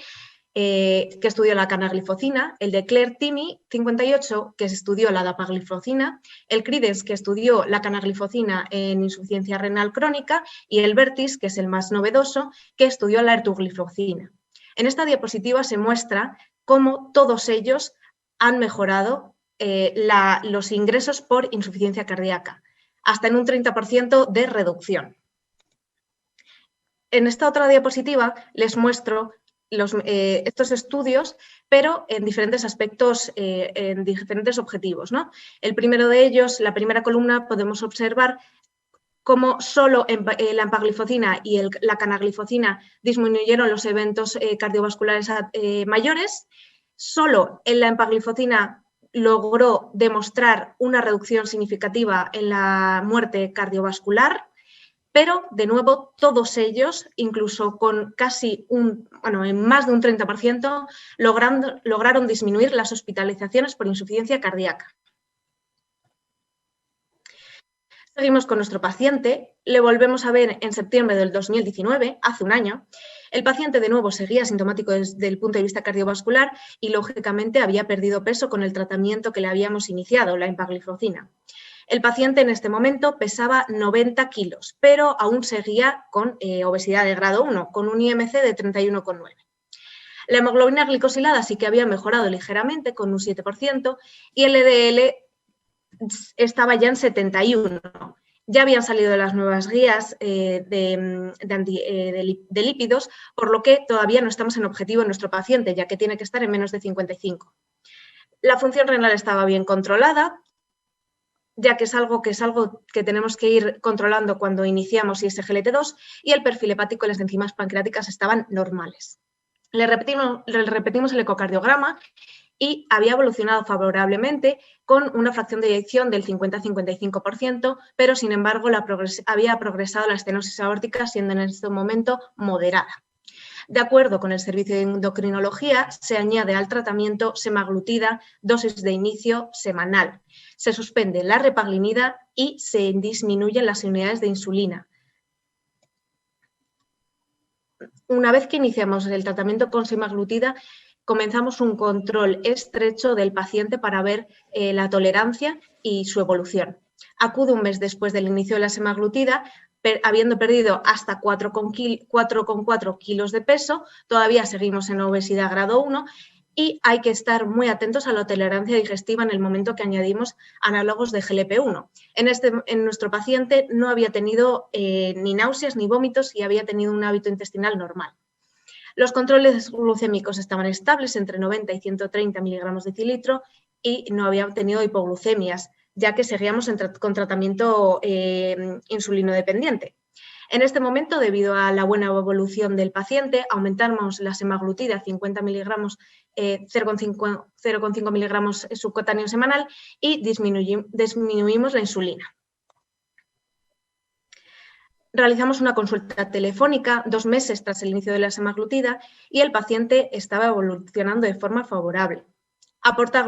que estudió la canagliflozina, el de Claire-Timi 58, que estudió la dapagliflozina, el CRIDENS, que estudió la canagliflozina en insuficiencia renal crónica, y el VERTIS, que es el más novedoso, que estudió la ertugliflozina. En esta diapositiva se muestra cómo todos ellos han mejorado los ingresos por insuficiencia cardíaca, hasta en un 30% de reducción. En esta otra diapositiva les muestro estos estudios, pero en diferentes aspectos, en diferentes objetivos, ¿no? El primero de ellos, la primera columna, podemos observar cómo solo la empagliflozina y la canagliflozina disminuyeron los eventos cardiovasculares mayores. Solo en la empagliflozina logró demostrar una reducción significativa en la muerte cardiovascular, pero, de nuevo, todos ellos, incluso con en más de un 30%, lograron disminuir las hospitalizaciones por insuficiencia cardíaca. Seguimos con nuestro paciente, le volvemos a ver en septiembre del 2019, hace un año. El paciente, de nuevo, seguía asintomático desde el punto de vista cardiovascular y, lógicamente, había perdido peso con el tratamiento que le habíamos iniciado, la empagliflozina. El paciente en este momento pesaba 90 kilos, pero aún seguía con obesidad de grado 1, con un IMC de 31,9. La hemoglobina glicosilada sí que había mejorado ligeramente, con un 7%, y el LDL estaba ya en 71. Ya habían salido las nuevas guías de lípidos, por lo que todavía no estamos en objetivo en nuestro paciente, ya que tiene que estar en menos de 55. La función renal estaba bien controlada, ya que es algo que tenemos que ir controlando cuando iniciamos ISGLT2, y el perfil hepático y las enzimas pancreáticas estaban normales. Le repetimos el ecocardiograma y había evolucionado favorablemente con una fracción de eyección del 50-55%, pero sin embargo había progresado la estenosis aórtica, siendo en este momento moderada. De acuerdo con el servicio de endocrinología, se añade al tratamiento semaglutida, dosis de inicio semanal. Se suspende la repaglinida y se disminuyen las unidades de insulina. Una vez que iniciamos el tratamiento con semaglutida, comenzamos un control estrecho del paciente para ver la tolerancia y su evolución. Acude un mes después del inicio de la semaglutida, habiendo perdido hasta 4,4 kilos de peso. Todavía seguimos en obesidad grado 1 y hay que estar muy atentos a la tolerancia digestiva en el momento que añadimos análogos de GLP-1. En nuestro paciente no había tenido ni náuseas ni vómitos y había tenido un hábito intestinal normal. Los controles glucémicos estaban estables entre 90 y 130 miligramos de decilitro y no había tenido hipoglucemias, ya que seguíamos con tratamiento insulinodependiente. En este momento, debido a la buena evolución del paciente, aumentamos la semaglutida a 50 miligramos, 0,5 miligramos subcutáneo semanal y disminuimos la insulina. Realizamos una consulta telefónica 2 meses tras el inicio de la semaglutida y el paciente estaba evolucionando de forma favorable. Aporta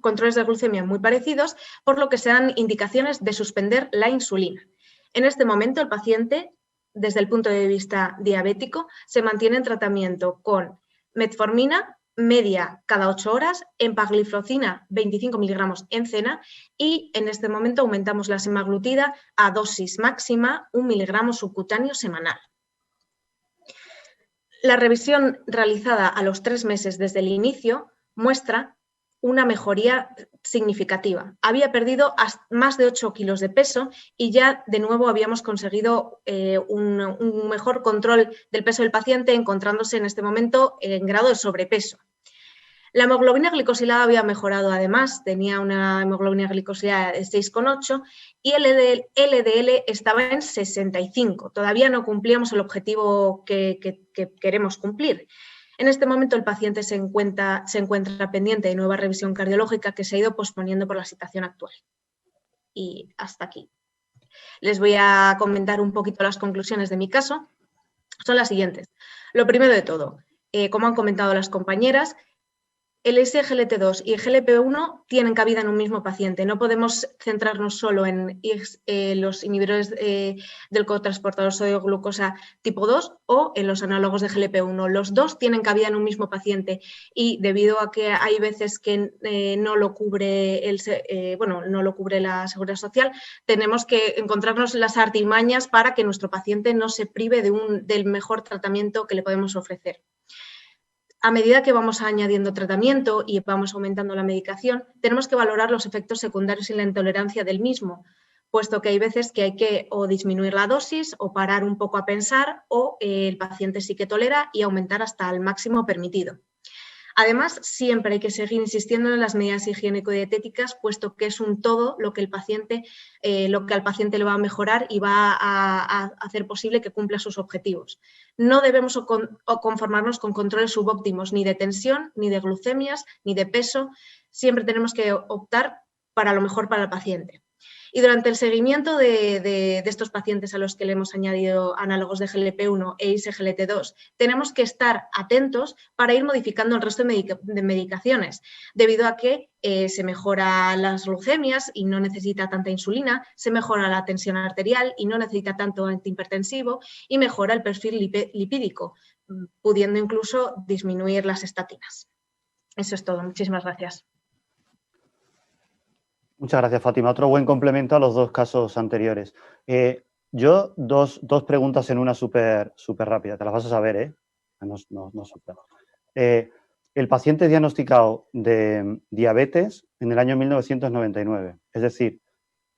controles de glucemia muy parecidos, por lo que se dan indicaciones de suspender la insulina. En este momento, el paciente, desde el punto de vista diabético, se mantiene en tratamiento con metformina media cada 8 horas, empagliflozina 25 miligramos en cena y en este momento aumentamos la semaglutida a dosis máxima 1 miligramo subcutáneo semanal. La revisión realizada a los 3 meses desde el inicio muestra una mejoría significativa. Había perdido más de 8 kilos de peso y ya de nuevo habíamos conseguido un mejor control del peso del paciente, encontrándose en este momento en grado de sobrepeso. La hemoglobina glicosilada había mejorado además, tenía una hemoglobina glicosilada de 6,8 y el LDL estaba en 65. Todavía no cumplíamos el objetivo que queremos cumplir. En este momento el paciente se encuentra pendiente de nueva revisión cardiológica que se ha ido posponiendo por la situación actual. Y hasta aquí. Les voy a comentar un poquito las conclusiones de mi caso. Son las siguientes. Lo primero de todo, como han comentado las compañeras, el SGLT2 y el GLP-1 tienen cabida en un mismo paciente. No podemos centrarnos solo en los inhibidores del cotransportador sodio-glucosa tipo 2 o en los análogos de GLP-1. Los dos tienen cabida en un mismo paciente y debido a que hay veces que no lo cubre la Seguridad Social, tenemos que encontrarnos las artimañas para que nuestro paciente no se prive del mejor tratamiento que le podemos ofrecer. A medida que vamos añadiendo tratamiento y vamos aumentando la medicación, tenemos que valorar los efectos secundarios y la intolerancia del mismo, puesto que hay veces que hay que o disminuir la dosis o parar un poco a pensar o el paciente sí que tolera y aumentar hasta el máximo permitido. Además, siempre hay que seguir insistiendo en las medidas higiénico-dietéticas, puesto que es un todo lo que al paciente le va a mejorar y va a hacer posible que cumpla sus objetivos. No debemos conformarnos con controles subóptimos ni de tensión, ni de glucemias, ni de peso. Siempre tenemos que optar para lo mejor para el paciente. Y durante el seguimiento de estos pacientes a los que le hemos añadido análogos de GLP-1 e SGLT2, tenemos que estar atentos para ir modificando el resto de medicaciones, debido a que se mejora las glucemias y no necesita tanta insulina, se mejora la tensión arterial y no necesita tanto antihipertensivo y mejora el perfil lipídico, pudiendo incluso disminuir las estatinas. Eso es todo. Muchísimas gracias. Muchas gracias, Fátima. Otro buen complemento a los dos casos anteriores. Yo dos preguntas en una súper rápida. Te las vas a saber, ¿eh? No súper. El paciente diagnosticado de diabetes en el año 1999. Es decir,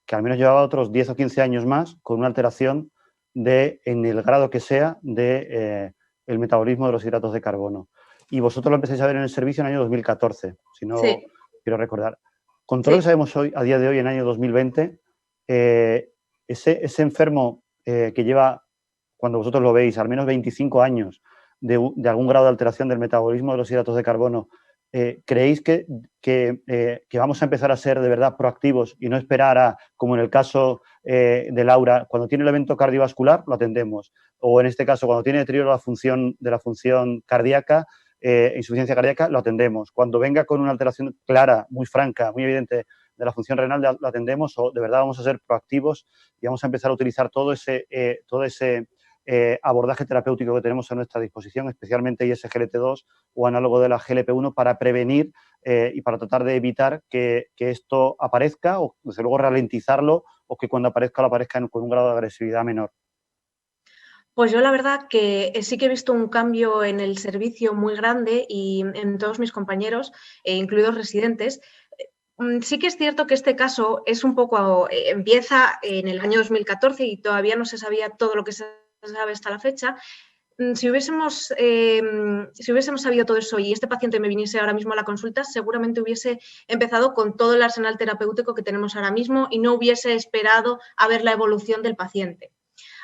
que al menos llevaba otros 10 o 15 años más con una alteración en el grado que sea de el metabolismo de los hidratos de carbono. Y vosotros lo empezáis a ver en el servicio en el año 2014, si no quiero recordar. Con todo lo que sabemos hoy, a día de hoy, en el año 2020, ese enfermo que lleva, cuando vosotros lo veis, al menos 25 años de algún grado de alteración del metabolismo de los hidratos de carbono, ¿creéis que vamos a empezar a ser de verdad proactivos y no esperar a, como en el caso de Laura, cuando tiene el evento cardiovascular, lo atendemos? O en este caso, cuando tiene deterioro de la función cardíaca, insuficiencia cardíaca, lo atendemos. Cuando venga con una alteración clara, muy franca, muy evidente de la función renal, lo atendemos, o de verdad vamos a ser proactivos y vamos a empezar a utilizar todo ese abordaje terapéutico que tenemos a nuestra disposición, especialmente ISGLT2 o análogo de la GLP-1, para prevenir y para tratar de evitar que esto aparezca o, desde luego, ralentizarlo, o que cuando aparezca lo aparezca con un grado de agresividad menor. Pues yo la verdad que sí que he visto un cambio en el servicio muy grande y en todos mis compañeros, incluidos residentes. Sí que es cierto que este caso es un poco, empieza en el año 2014 y todavía no se sabía todo lo que se sabe hasta la fecha. Si hubiésemos sabido todo eso y este paciente me viniese ahora mismo a la consulta, seguramente hubiese empezado con todo el arsenal terapéutico que tenemos ahora mismo y no hubiese esperado a ver la evolución del paciente.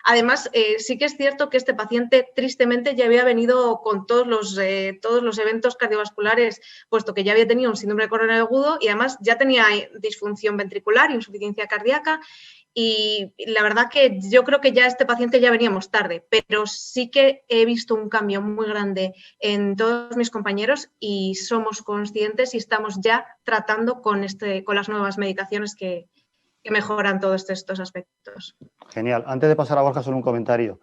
Además, sí que es cierto que este paciente tristemente ya había venido con todos los eventos cardiovasculares, puesto que ya había tenido un síndrome coronario agudo y además ya tenía disfunción ventricular, insuficiencia cardíaca, y la verdad que yo creo que ya este paciente ya veníamos tarde, pero sí que he visto un cambio muy grande en todos mis compañeros y somos conscientes y estamos ya tratando con las nuevas medicaciones que mejoran todos estos aspectos. Genial. Antes de pasar a Borja, solo un comentario.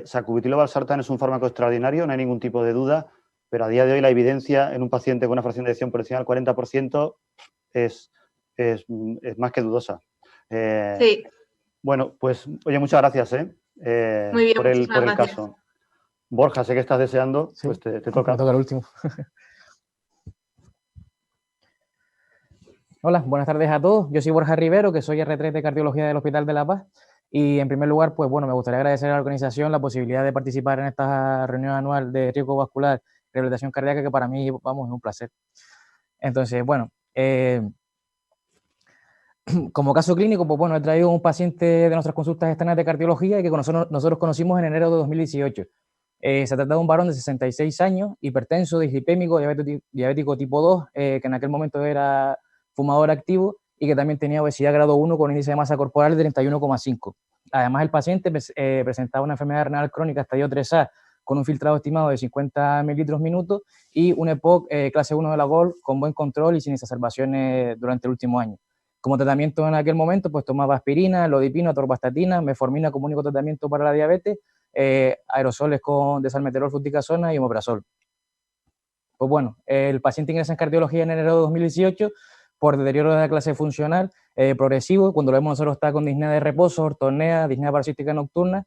Sacubitril/valsartán es un fármaco extraordinario, no hay ningún tipo de duda, pero a día de hoy la evidencia en un paciente con una fracción de eyección por encima del 40% es más que dudosa. Sí. Bueno, pues, oye, muchas gracias Muy bien, por el gracias. caso. Borja, sé que estás deseando, sí, pues te toca. Me toca el último. Hola, buenas tardes a todos. Yo soy Borja Rivero, que soy R3 de Cardiología del Hospital de La Paz. Y en primer lugar, pues bueno, me gustaría agradecer a la organización la posibilidad de participar en esta reunión anual de riesgo vascular y rehabilitación cardíaca, que para mí, vamos, es un placer. Entonces, bueno, como caso clínico, pues bueno, he traído un paciente de nuestras consultas externas de cardiología que nosotros conocimos en enero de 2018. Se trata de un varón de 66 años, hipertenso, dislipémico, diabético tipo 2, que en aquel momento era fumador activo y que también tenía obesidad grado 1 con índice de masa corporal de 31,5. Además, el paciente presentaba una enfermedad renal crónica estadio 3A con un filtrado estimado de 50 mililitros minuto y un EPOC clase 1 de la GOL con buen control y sin exacerbaciones durante el último año. Como tratamiento en aquel momento, pues tomaba aspirina, lodipino, atorvastatina, metformina como único tratamiento para la diabetes, aerosoles con desalmeterol, fluticasona y omeprazol. Pues bueno, el paciente ingresa en cardiología en enero de 2018 por deterioro de la clase funcional progresivo. Cuando lo vemos nosotros está con disnea de reposo, ortornea, disnea parasítica nocturna.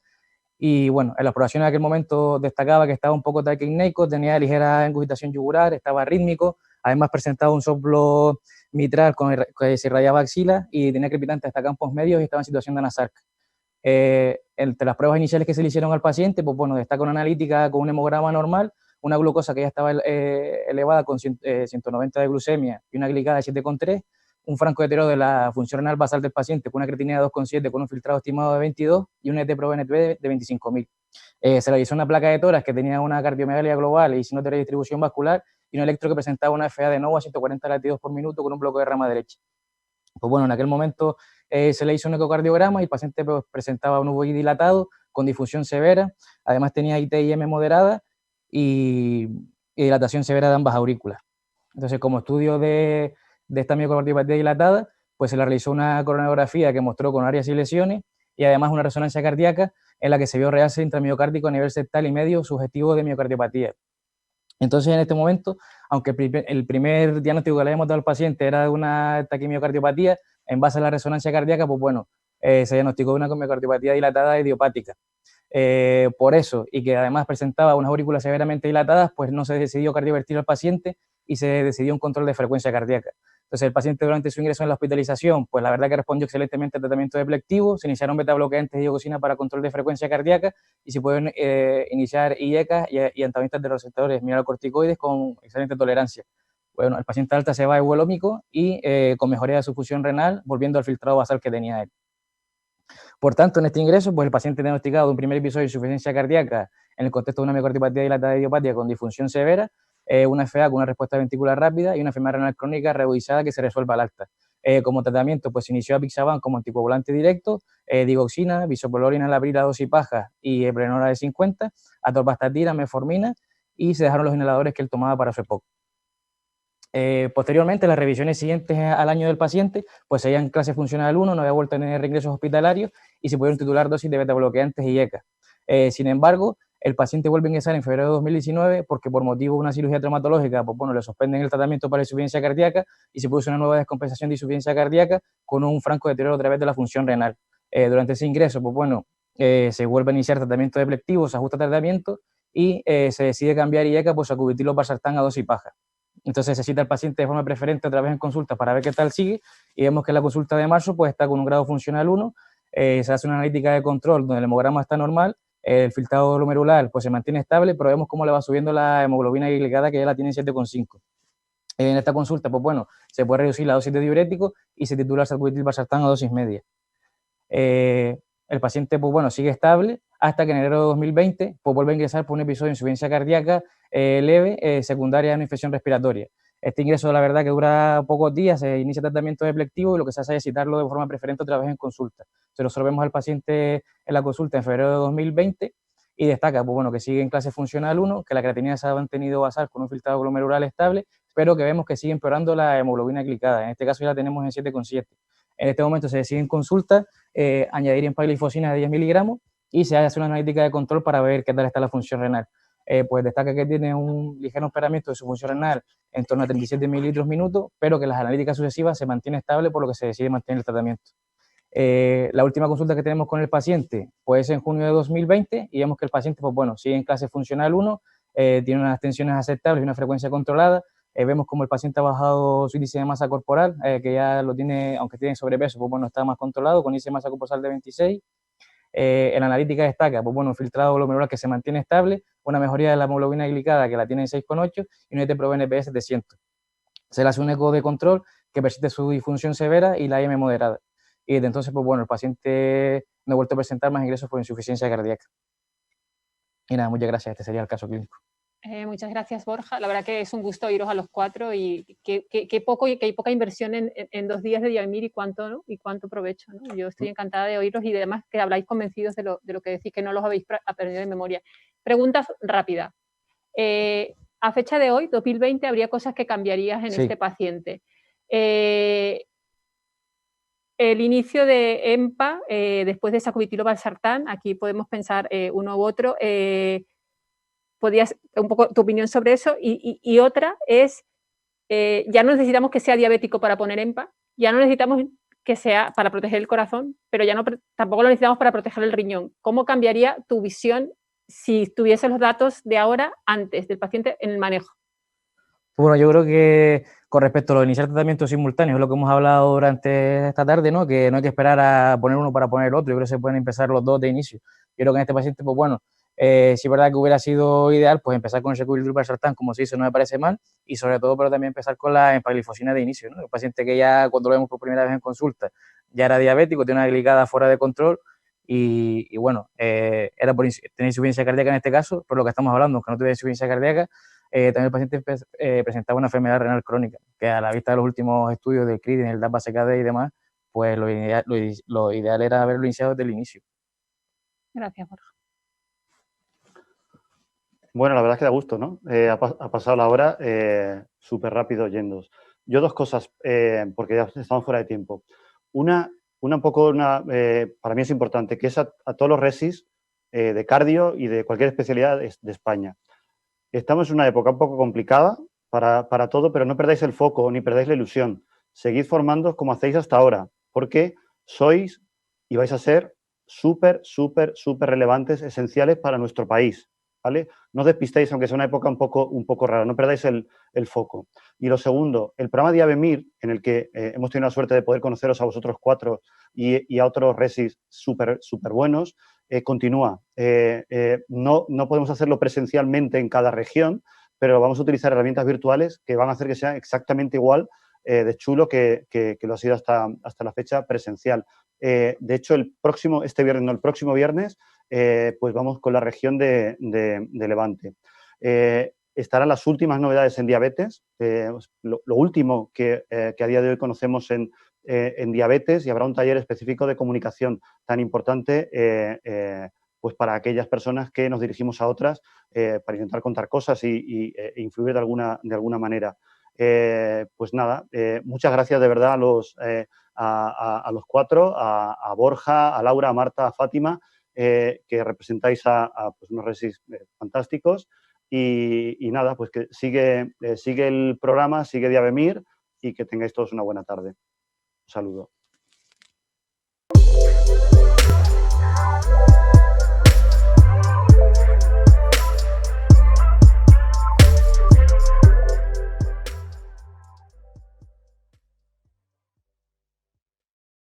Y bueno, en la exploración en aquel momento destacaba que estaba un poco taquicneico, tenía ligera engurgitación yugular, estaba arrítmico, además presentaba un soplo mitral que se irradiaba axila y tenía crepitantes hasta campos medios y estaba en situación de anasarca. Entre las pruebas iniciales que se le hicieron al paciente, pues bueno, destaca una analítica con un hemograma normal, una glucosa que ya estaba elevada con 190 de glucemia y una glicada de 7,3, un franco deterioro de la función renal basal del paciente con una creatinina de 2,7 con un filtrado estimado de 22 y un NT-proBNP de 25.000. Se realizó una placa de tórax que tenía una cardiomegalia global y sin otra distribución vascular y un electro que presentaba una FA de nuevo a 140 latidos por minuto con un bloque de rama derecha. Pues bueno, en aquel momento se le hizo un ecocardiograma y el paciente pues, presentaba un UVI dilatado con difusión severa, además tenía ITIM moderada y dilatación severa de ambas aurículas. Entonces, como estudio de esta miocardiopatía dilatada, pues se le realizó una coronografía que mostró con áreas y lesiones y además una resonancia cardíaca en la que se vio realce intramiocárdico a nivel septal y medio sugestivo de miocardiopatía. Entonces, en este momento, aunque el primer diagnóstico que le habíamos dado al paciente era de una taquimiocardiopatía, en base a la resonancia cardíaca, pues bueno, se diagnosticó de una miocardiopatía dilatada idiopática. Por eso, y que además presentaba unas aurículas severamente dilatadas, pues no se decidió cardiovertir al paciente y se decidió un control de frecuencia cardíaca. Entonces, el paciente durante su ingreso en la hospitalización, pues la verdad que respondió excelentemente al tratamiento deplectivo, se iniciaron beta-bloqueantes de digoxina para control de frecuencia cardíaca y se pueden iniciar IECA y antagonistas de receptores mineralocorticoides con excelente tolerancia. Bueno, el paciente alta se va de vuelo ómico y con mejoría de su función renal, volviendo al filtrado basal que tenía él. Por tanto, en este ingreso, pues el paciente diagnosticado de un primer episodio de insuficiencia cardíaca en el contexto de una miocardiopatía dilatada idiopática con disfunción severa, una FA con una respuesta ventricular rápida y una enfermedad renal crónica reducida que se resuelva al alta. Como tratamiento, pues se inició apixaban como anticoagulante directo, digoxina, bisoprolol, enalapril a dosis baja y eprenora de 50, atorvastatina, metformina y se dejaron los inhaladores que él tomaba para su EPOC. Posteriormente, las revisiones siguientes al año del paciente, pues seguían en clase funcional 1, no había vuelto a tener reingresos hospitalarios y se pudieron titular dosis de beta-bloqueantes y IECA. Sin embargo, el paciente vuelve a ingresar en febrero de 2019 porque por motivo de una cirugía traumatológica, pues bueno, le suspenden el tratamiento para insuficiencia cardíaca y se puso una nueva descompensación de insuficiencia cardíaca con un franco deterioro otra vez de la función renal. Durante ese ingreso, pues bueno, se vuelve a iniciar tratamiento deplectivo, se ajusta tratamiento y se decide cambiar IECA por sacubitril o valsartán a dosis baja. Entonces se cita al paciente de forma preferente otra vez en consulta para ver qué tal sigue y vemos que en la consulta de marzo pues está con un grado funcional 1, se hace una analítica de control donde el hemograma está normal, el filtrado glomerular pues se mantiene estable, pero vemos cómo le va subiendo la hemoglobina glicada, que ya la tiene en 7,5. En esta consulta, pues bueno, se puede reducir la dosis de diurético y se titula sacubitril valsartán a dosis media. El paciente, pues bueno, sigue estable hasta que en enero de 2020 pues vuelve a ingresar por un episodio de insuficiencia cardíaca leve, secundaria a una infección respiratoria. Este ingreso, la verdad, que dura pocos días, se inicia tratamiento deplectivo y lo que se hace es citarlo de forma preferente otra vez en consulta. Se lo resolvemos al paciente en la consulta en febrero de 2020 y destaca, pues bueno, que sigue en clase funcional 1, que la creatinina se ha mantenido basal con un filtrado glomerular estable, pero que vemos que sigue empeorando la hemoglobina glicada. En este caso ya la tenemos en 7,7. En este momento se decide en consulta añadir empaglifosina de 10 miligramos y se hace una analítica de control para ver qué tal está la función renal. Pues destaca que tiene un ligero empeoramiento de su función renal en torno a 37 mililitros minuto, pero que las analíticas sucesivas se mantiene estable, por lo que se decide mantener el tratamiento. La última consulta que tenemos con el paciente pues es en junio de 2020 y vemos que el paciente pues bueno, sigue en clase funcional 1, tiene unas tensiones aceptables y una frecuencia controlada. Vemos como el paciente ha bajado su índice de masa corporal, que ya lo tiene, aunque tiene sobrepeso, pues bueno, está más controlado, con índice de masa corporal de 26. En la analítica destaca, pues bueno, un filtrado glomerular que se mantiene estable, una mejoría de la hemoglobina glicada que la tiene en 6,8 y un ET-proBNP de 100. Se le hace un eco de control que persiste su disfunción severa y la IM moderada. Y desde entonces, pues bueno, el paciente no ha vuelto a presentar más ingresos por insuficiencia cardíaca. Y nada, muchas gracias. Este sería el caso clínico. Muchas gracias, Borja. La verdad que es un gusto oíros a los cuatro y qué poca inversión en 2 días de Diamir y cuánto, ¿no? Y cuánto provecho, ¿no? Yo estoy encantada de oíros y además que habláis convencidos de lo que decís, que no los habéis aprendido de memoria. Preguntas rápidas. A fecha de hoy, 2020, habría cosas que cambiarías en este paciente. El inicio de EMPA, después de sacubitril o valsartán, aquí podemos pensar uno u otro. ¿Podrías un poco tu opinión sobre eso? Y otra es, ya no necesitamos que sea diabético para poner EMPA, ya no necesitamos que sea para proteger el corazón, pero ya no, tampoco lo necesitamos para proteger el riñón. ¿Cómo cambiaría tu visión si tuviese los datos de ahora antes del paciente en el manejo? Bueno, yo creo que con respecto a lo de iniciar tratamientos simultáneos, es lo que hemos hablado durante esta tarde, ¿no? Que no hay que esperar a poner uno para poner el otro, yo creo que se pueden empezar los dos de inicio. Yo creo que en este paciente, pues bueno, si es verdad que hubiera sido ideal, pues empezar con el sacubitril valsartán, como se hizo, no me parece mal, y sobre todo, pero también empezar con la empaglifosina de inicio, ¿no? El paciente que ya, cuando lo vemos por primera vez en consulta, ya era diabético, tiene una glicada fuera de control, y bueno, era por tener insuficiencia cardíaca en este caso, por lo que estamos hablando, aunque no tuviera insuficiencia cardíaca, también el paciente presentaba una enfermedad renal crónica, que a la vista de los últimos estudios del CRID, el DAPA-CKD y demás, pues lo ideal era haberlo iniciado desde el inicio. Gracias, Borja. Bueno, la verdad es que da gusto, ¿no? Ha pasado la hora súper rápido yendo. Yo dos cosas, porque ya estamos fuera de tiempo. Una para mí es importante, que es a todos los resis de cardio y de cualquier especialidad de España. Estamos en una época un poco complicada para todo, pero no perdáis el foco ni perdáis la ilusión. Seguid formándoos como hacéis hasta ahora, porque sois y vais a ser súper relevantes, esenciales para nuestro país, ¿vale? No os despistéis, aunque sea una época un poco rara, no perdáis el foco. Y lo segundo, el programa Diabemir, en el que hemos tenido la suerte de poder conoceros a vosotros 4 y a otros resis súper buenos, continúa. No podemos hacerlo presencialmente en cada región, pero vamos a utilizar herramientas virtuales que van a hacer que sea exactamente igual de chulo que lo ha sido hasta la fecha presencial. De hecho, el próximo viernes, pues vamos con la región de Levante. Estarán las últimas novedades en diabetes, lo último que a día de hoy conocemos en diabetes, y habrá un taller específico de comunicación tan importante pues para aquellas personas que nos dirigimos a otras para intentar contar cosas e influir de alguna manera. Pues nada, muchas gracias de verdad a los 4, a Borja, a Laura, a Marta, a Fátima, que representáis a pues unos resis fantásticos. Y nada, pues que sigue el programa, sigue Diabemir y que tengáis todos una buena tarde. Un saludo.